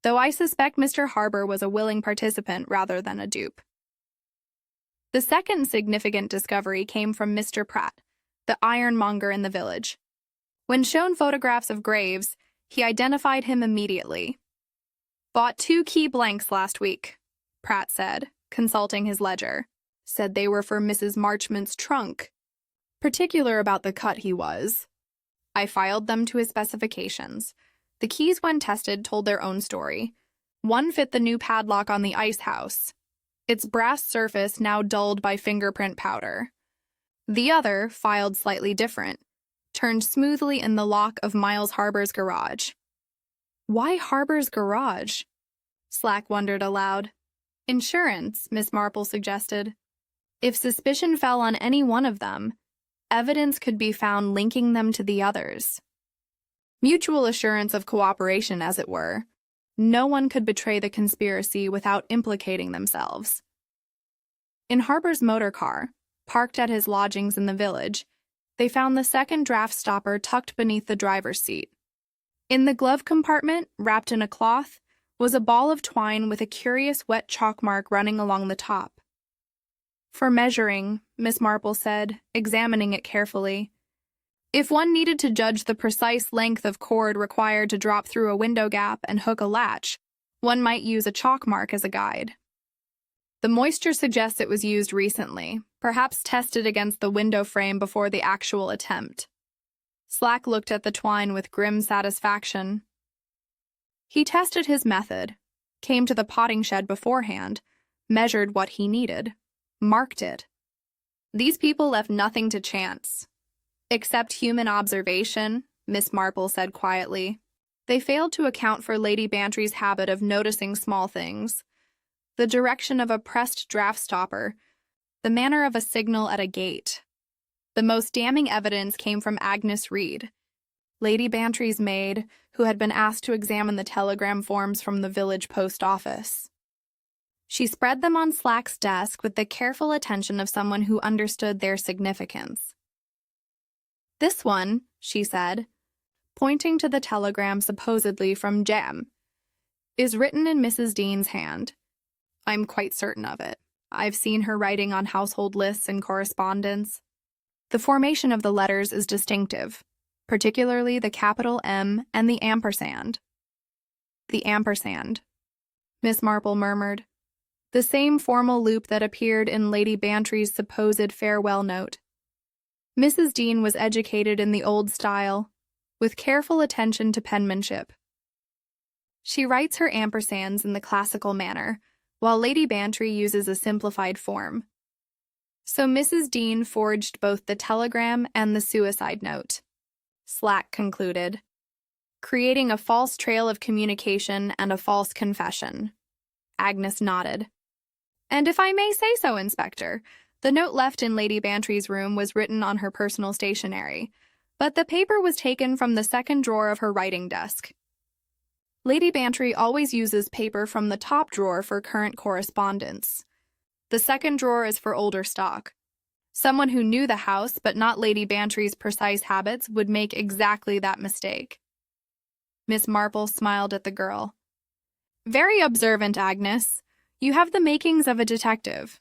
Though I suspect Mr. Harbor was a willing participant rather than a dupe. The second significant discovery came from Mr. Pratt, the ironmonger in the village. When shown photographs of Graves, he identified him immediately. Bought 2 key blanks last week, Pratt said, consulting his ledger. Said they were for Mrs. Marchmont's trunk. Particular about the cut he was. I filed them to his specifications. The keys, when tested, told their own story. One fit the new padlock on the ice house, its brass surface now dulled by fingerprint powder. The other, filed slightly different, turned smoothly in the lock of Miles Harbor's garage. Why Harbor's garage? Slack wondered aloud. Insurance, Miss Marple suggested. If suspicion fell on any one of them, evidence could be found linking them to the others. Mutual assurance of cooperation, as it were. No one could betray the conspiracy without implicating themselves. In Harbor's motor car, parked at his lodgings in the village, they found the second draft stopper tucked beneath the driver's seat. In the glove compartment, wrapped in a cloth, was a ball of twine with a curious wet chalk mark running along the top. For measuring, Miss Marple said, examining it carefully. If one needed to judge the precise length of cord required to drop through a window gap and hook a latch, one might use a chalk mark as a guide. The moisture suggests it was used recently, perhaps tested against the window frame before the actual attempt. Slack looked at the twine with grim satisfaction. He tested his method, came to the potting shed beforehand, measured what he needed, marked it. These people left nothing to chance. Except human observation, Miss Marple said quietly. They failed to account for Lady Bantry's habit of noticing small things. The direction of a pressed draft stopper, the manner of a signal at a gate. The most damning evidence came from Agnes Reed, Lady Bantry's maid, who had been asked to examine the telegram forms from the village post office. She spread them on Slack's desk with the careful attention of someone who understood their significance. This one, she said, pointing to the telegram supposedly from Jem, is written in Mrs. Dean's hand. I'm quite certain of it. I've seen her writing on household lists and correspondence. The formation of the letters is distinctive, particularly the capital M and the ampersand. The ampersand, Miss Marple murmured. The same formal loop that appeared in Lady Bantry's supposed farewell note. Mrs. Dean was educated in the old style, with careful attention to penmanship. She writes her ampersands in the classical manner, while Lady Bantry uses a simplified form. So Mrs. Dean forged both the telegram and the suicide note, Slack concluded, creating a false trail of communication and a false confession. Agnes nodded. And if I may say so, Inspector, the note left in Lady Bantry's room was written on her personal stationery, but the paper was taken from the second drawer of her writing desk. Lady Bantry always uses paper from the top drawer for current correspondence. The second drawer is for older stock. Someone who knew the house but not Lady Bantry's precise habits would make exactly that mistake. Miss Marple smiled at the girl. Very observant, Agnes. You have the makings of a detective.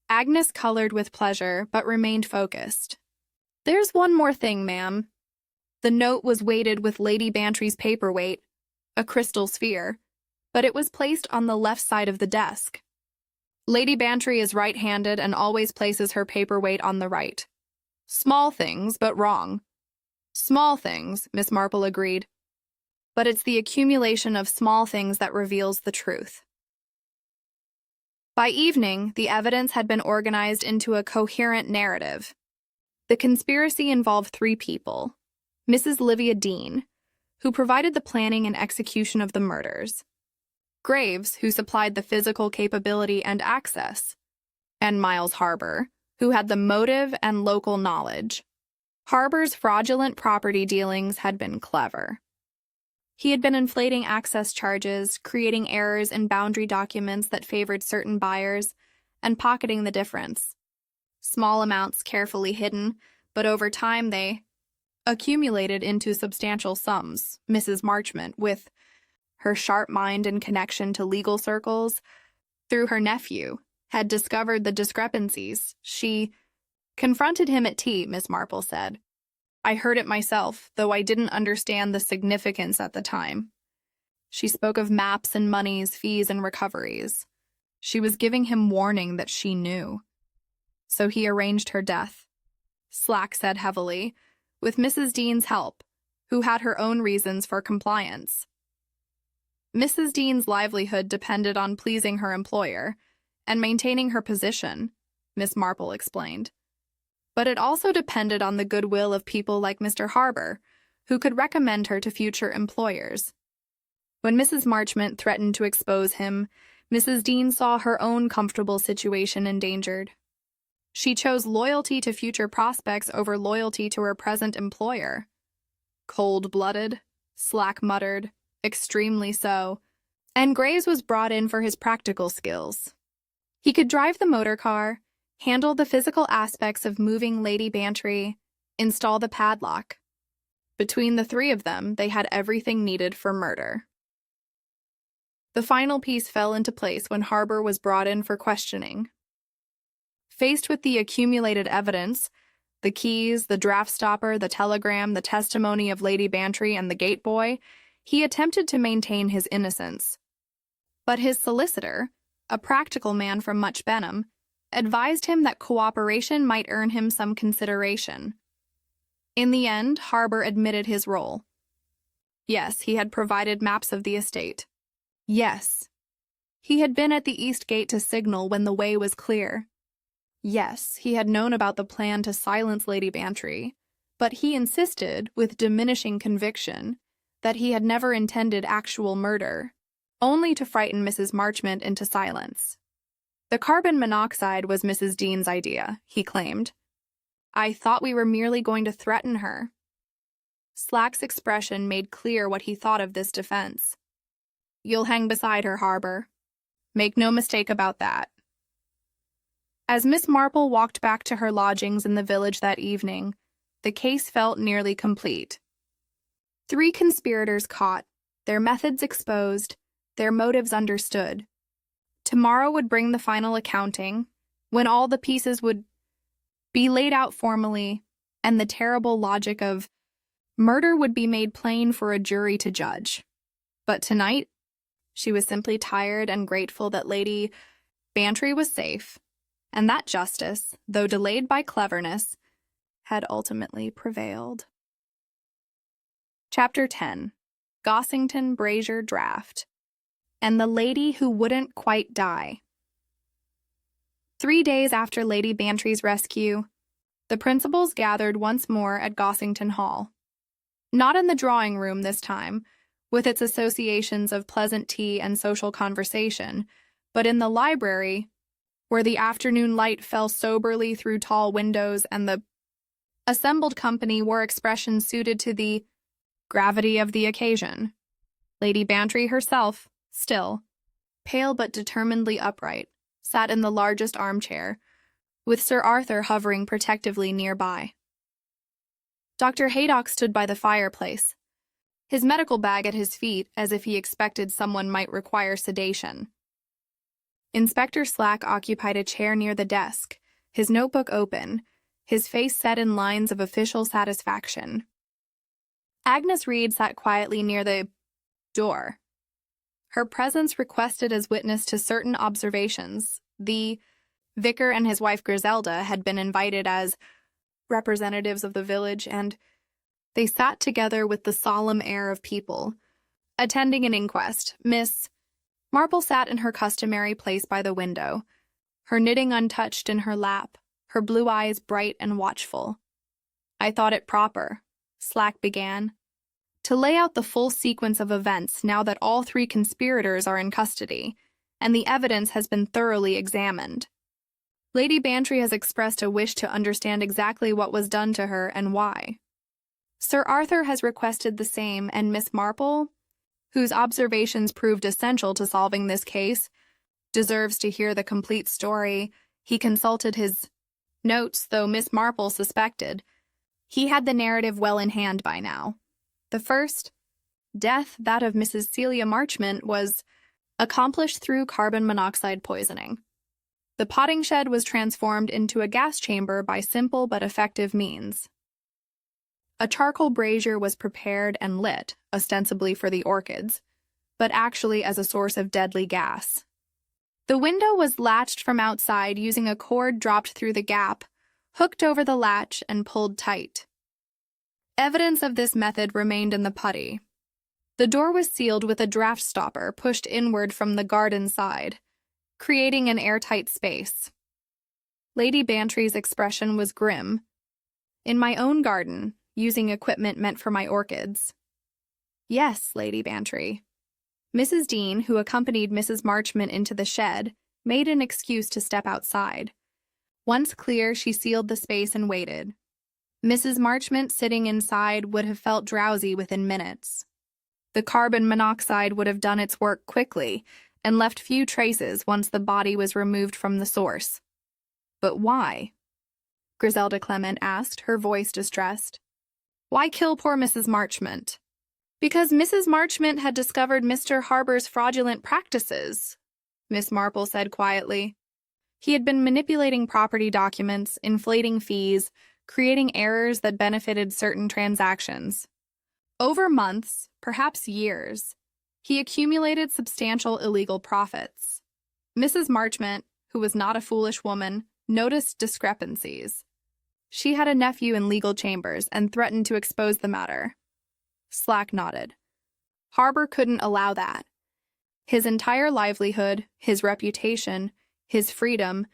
Agnes colored with pleasure, but remained focused. There's one more thing, ma'am. The note was weighted with Lady Bantry's paperweight, a crystal sphere, but it was placed on the left side of the desk. Lady Bantry is right-handed and always places her paperweight on the right. Small things, but wrong. Small things, Miss Marple agreed. But it's the accumulation of small things that reveals the truth. By evening, the evidence had been organized into a coherent narrative. The conspiracy involved 3 people. Mrs. Livia Dean, who provided the planning and execution of the murders. Graves, who supplied the physical capability and access. And Miles Harbour, who had the motive and local knowledge. Harbour's fraudulent property dealings had been clever. He had been inflating access charges, creating errors in boundary documents that favored certain buyers, and pocketing the difference. Small amounts carefully hidden, but over time they accumulated into substantial sums. Mrs. Marchmont, with her sharp mind and connection to legal circles, through her nephew, had discovered the discrepancies. She confronted him at tea, Miss Marple said. I heard it myself, though I didn't understand the significance at the time. She spoke of maps and monies, fees and recoveries. She was giving him warning that she knew. So he arranged her death. Slack said heavily, with Mrs. Dean's help, who had her own reasons for compliance. Mrs. Dean's livelihood depended on pleasing her employer and maintaining her position, Miss Marple explained. But it also depended on the goodwill of people like Mr. Harbour, who could recommend her to future employers. When Mrs. Marchmont threatened to expose him, Mrs. Dean saw her own comfortable situation endangered. She chose loyalty to future prospects over loyalty to her present employer. Cold-blooded, Slack muttered, extremely so, and Graves was brought in for his practical skills. He could drive the motor car, handle the physical aspects of moving Lady Bantry, install the padlock. Between the 3 of them, they had everything needed for murder. The final piece fell into place when Harbour was brought in for questioning. Faced with the accumulated evidence, the keys, the draft stopper, the telegram, the testimony of Lady Bantry and the gate boy, he attempted to maintain his innocence. But his solicitor, a practical man from Much Benham, advised him that cooperation might earn him some consideration. In the end, Harbour admitted his role. Yes, he had provided maps of the estate. Yes, he had been at the east gate to signal when the way was clear. Yes, he had known about the plan to silence Lady Bantry, but he insisted, with diminishing conviction, that he had never intended actual murder, only to frighten Mrs. Marchmont into silence. The carbon monoxide was Mrs. Dean's idea, he claimed. I thought we were merely going to threaten her. Slack's expression made clear what he thought of this defense. You'll hang beside her, Harbour. Make no mistake about that. As Miss Marple walked back to her lodgings in the village that evening, the case felt nearly complete. 3 conspirators caught, their methods exposed, their motives understood. Tomorrow would bring the final accounting, when all the pieces would be laid out formally, and the terrible logic of murder would be made plain for a jury to judge. But tonight, she was simply tired and grateful that Lady Bantry was safe, and that justice, though delayed by cleverness, had ultimately prevailed. Chapter 10. Gossington Brazier Draft, and the Lady Who Wouldn't Quite Die. 3 days after Lady Bantry's rescue, the principals gathered once more at Gossington Hall. Not in the drawing room this time, with its associations of pleasant tea and social conversation, but in the library, where the afternoon light fell soberly through tall windows and the assembled company wore expressions suited to the gravity of the occasion. Lady Bantry herself, still, pale but determinedly upright, sat in the largest armchair, with Sir Arthur hovering protectively nearby. Dr. Haydock stood by the fireplace, his medical bag at his feet as if he expected someone might require sedation. Inspector Slack occupied a chair near the desk, his notebook open, his face set in lines of official satisfaction. Agnes Reed sat quietly near the door, her presence requested as witness to certain observations. The vicar and his wife Griselda had been invited as representatives of the village, and they sat together with the solemn air of people attending an inquest. Miss Marple sat in her customary place by the window, her knitting untouched in her lap, her blue eyes bright and watchful. "I thought it proper," Slack began, "to lay out the full sequence of events now that all 3 conspirators are in custody, and the evidence has been thoroughly examined. Lady Bantry has expressed a wish to understand exactly what was done to her and why. Sir Arthur has requested the same, and Miss Marple, whose observations proved essential to solving this case, deserves to hear the complete story. He consulted his notes, though Miss Marple suspected. He had the narrative well in hand by now. The first death, that of Mrs. Celia Marchmont, was accomplished through carbon monoxide poisoning. The potting shed was transformed into a gas chamber by simple but effective means. A charcoal brazier was prepared and lit, ostensibly for the orchids, but actually as a source of deadly gas. The window was latched from outside using a cord dropped through the gap, hooked over the latch, and pulled tight. Evidence of this method remained in the putty. The door was sealed with a draft stopper pushed inward from the garden side, creating an airtight space. Lady Bantry's expression was grim. "In my own garden, using equipment meant for my orchids." "Yes, Lady Bantry." Mrs. Dean, who accompanied Mrs. Marchmont into the shed, made an excuse to step outside. Once clear, she sealed the space and waited. Mrs. Marchmont, sitting inside, would have felt drowsy within minutes. The carbon monoxide would have done its work quickly and left few traces once the body was removed from the source. "But why?" Griselda Clement asked, her voice distressed. "Why kill poor Mrs. Marchmont?" "Because Mrs. Marchmont had discovered Mr. Harbour's fraudulent practices," Miss Marple said quietly. "He had been manipulating property documents, inflating fees, creating errors that benefited certain transactions. Over months, perhaps years, he accumulated substantial illegal profits. Mrs. Marchmont, who was not a foolish woman, noticed discrepancies. She had a nephew in legal chambers and threatened to expose the matter." Slack nodded. "Harbour couldn't allow that. His entire livelihood, his reputation, his freedom,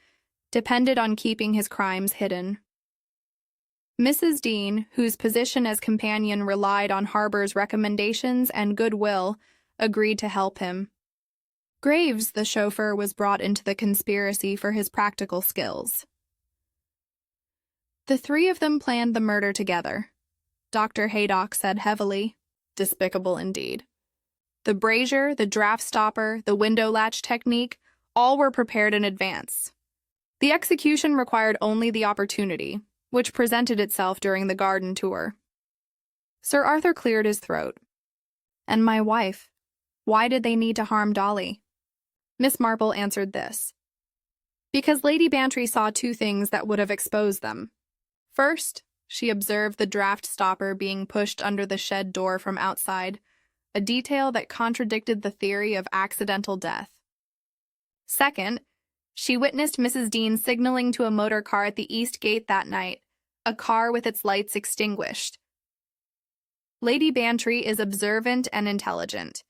depended on keeping his crimes hidden." Mrs. Dean, whose position as companion relied on Harbour's recommendations and goodwill, agreed to help him. Graves, the chauffeur, was brought into the conspiracy for his practical skills. The 3 of them planned the murder together, Dr. Haydock said heavily. Despicable indeed. The brazier, the draft stopper, the window latch technique, all were prepared in advance. The execution required only the opportunity, which presented itself during the garden tour. Sir Arthur cleared his throat. "And my wife, why did they need to harm Dolly?" Miss Marple answered this. "Because Lady Bantry saw 2 things that would have exposed them. First, She observed the draft stopper being pushed under the shed door from outside, a detail that contradicted the theory of accidental death. Second, she witnessed Mrs. Dean signaling to a motor car at the east gate that night, a car with its lights extinguished. Lady Bantry is observant and intelligent.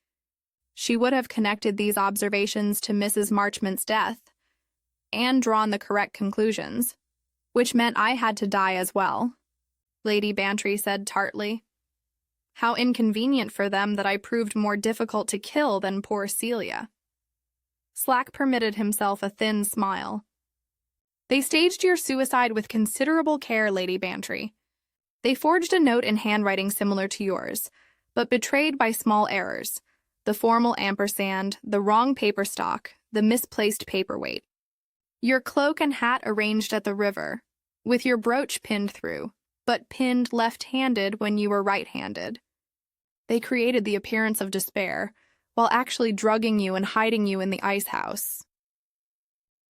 She would have connected these observations to Mrs. Marchmont's death and drawn the correct conclusions, which meant I had to die as well, Lady Bantry said tartly. How inconvenient for them that I proved more difficult to kill than poor Celia. Slack permitted himself a thin smile. They staged your suicide with considerable care, Lady Bantry. They forged a note in handwriting similar to yours, but betrayed by small errors, the formal ampersand, the wrong paper stock, the misplaced paperweight. Your cloak and hat arranged at the river, with your brooch pinned through, but pinned left-handed when you were right-handed. They created the appearance of despair, while actually drugging you and hiding you in the ice house,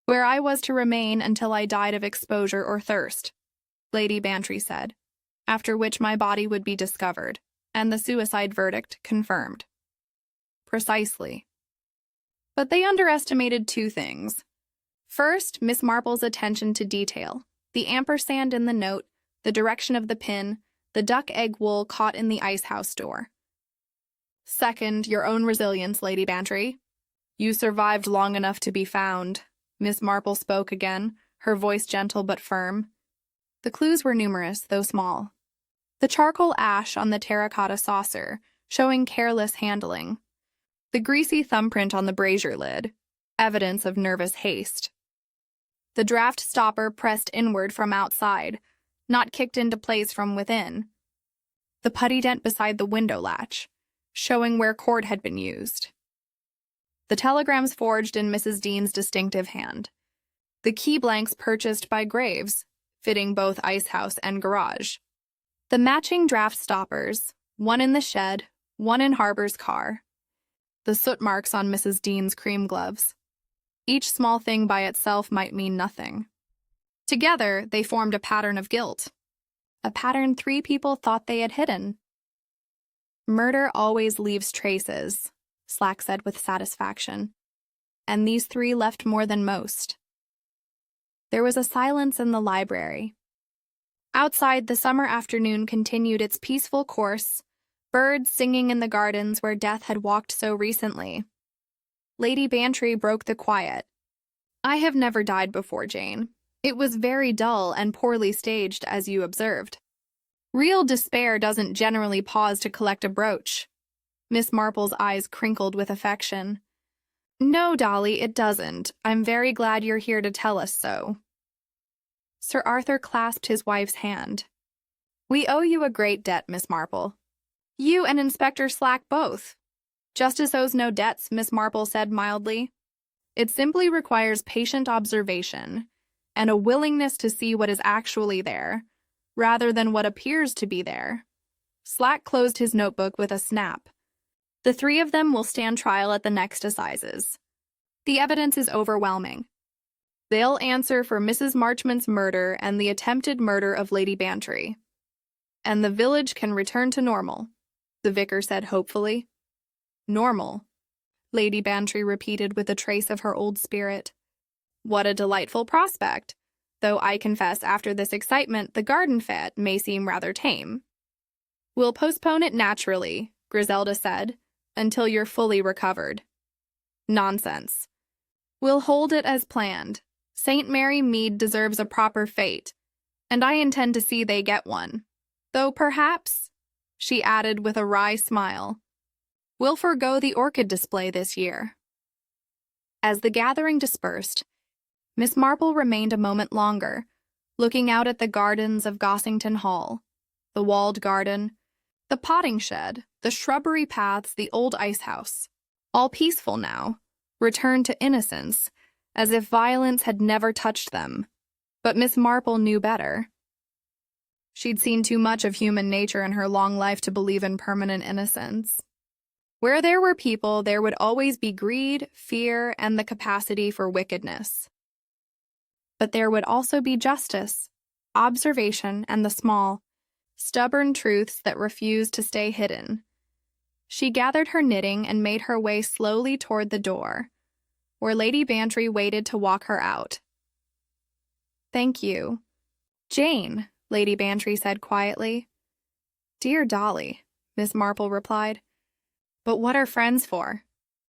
where I was to remain until I died of exposure or thirst, Lady Bantry said, after which my body would be discovered, and the suicide verdict confirmed. Precisely. But they underestimated two things. First, Miss Marple's attention to detail, the ampersand in the note, the direction of the pin, the duck egg wool caught in the ice house door. Second, your own resilience, Lady Bantry. You survived long enough to be found. Miss Marple spoke again, her voice gentle but firm. The clues were numerous, though small. The charcoal ash on the terracotta saucer, showing careless handling. The greasy thumbprint on the brazier lid, evidence of nervous haste. The draft stopper pressed inward from outside, not kicked into place from within. The putty dent beside the window latch, showing where cord had been used. The telegrams forged in Mrs. Dean's distinctive hand. The key blanks purchased by Graves, fitting both ice house and garage. The matching draft stoppers, one in the shed, one in Harbor's car. The soot marks on Mrs. Dean's cream gloves. Each small thing by itself might mean nothing. Together, they formed a pattern of guilt. A pattern 3 people thought they had hidden. Murder always leaves traces, Slack said with satisfaction. And these 3 left more than most. There was a silence in the library. Outside, the summer afternoon continued its peaceful course, birds singing in the gardens where death had walked so recently. Lady Bantry broke the quiet. I have never died before, Jane. It was very dull and poorly staged, as you observed. Real despair doesn't generally pause to collect a brooch. Miss Marple's eyes crinkled with affection. No, Dolly, it doesn't. I'm very glad you're here to tell us so. Sir Arthur clasped his wife's hand. We owe you a great debt, Miss Marple. You and Inspector Slack both. Justice owes no debts, Miss Marple said mildly. It simply requires patient observation and a willingness to see what is actually there, rather than what appears to be there. Slack closed his notebook with a snap. The 3 of them will stand trial at the next assizes. The evidence is overwhelming. They'll answer for Mrs. Marchmont's murder and the attempted murder of Lady Bantry. And the village can return to normal, the vicar said hopefully. Normal, Lady Bantry repeated with a trace of her old spirit. What a delightful prospect, though I confess after this excitement the garden fete may seem rather tame. We'll postpone it naturally, Griselda said, until you're fully recovered. Nonsense. We'll hold it as planned. St. Mary Mead deserves a proper fate, and I intend to see they get one. Though perhaps, she added with a wry smile, we'll forego the orchid display this year. As the gathering dispersed, Miss Marple remained a moment longer, looking out at the gardens of Gossington Hall, the walled garden, the potting shed, the shrubbery paths, the old ice house, all peaceful now, returned to innocence, as if violence had never touched them. But Miss Marple knew better. She'd seen too much of human nature in her long life to believe in permanent innocence. Where there were people, there would always be greed, fear, and the capacity for wickedness. But there would also be justice, observation, and the small, stubborn truths that refuse to stay hidden. She gathered her knitting and made her way slowly toward the door, where Lady Bantry waited to walk her out. "Thank you." "Jane," Lady Bantry said quietly. "Dear Dolly," Miss Marple replied. "But what are friends for?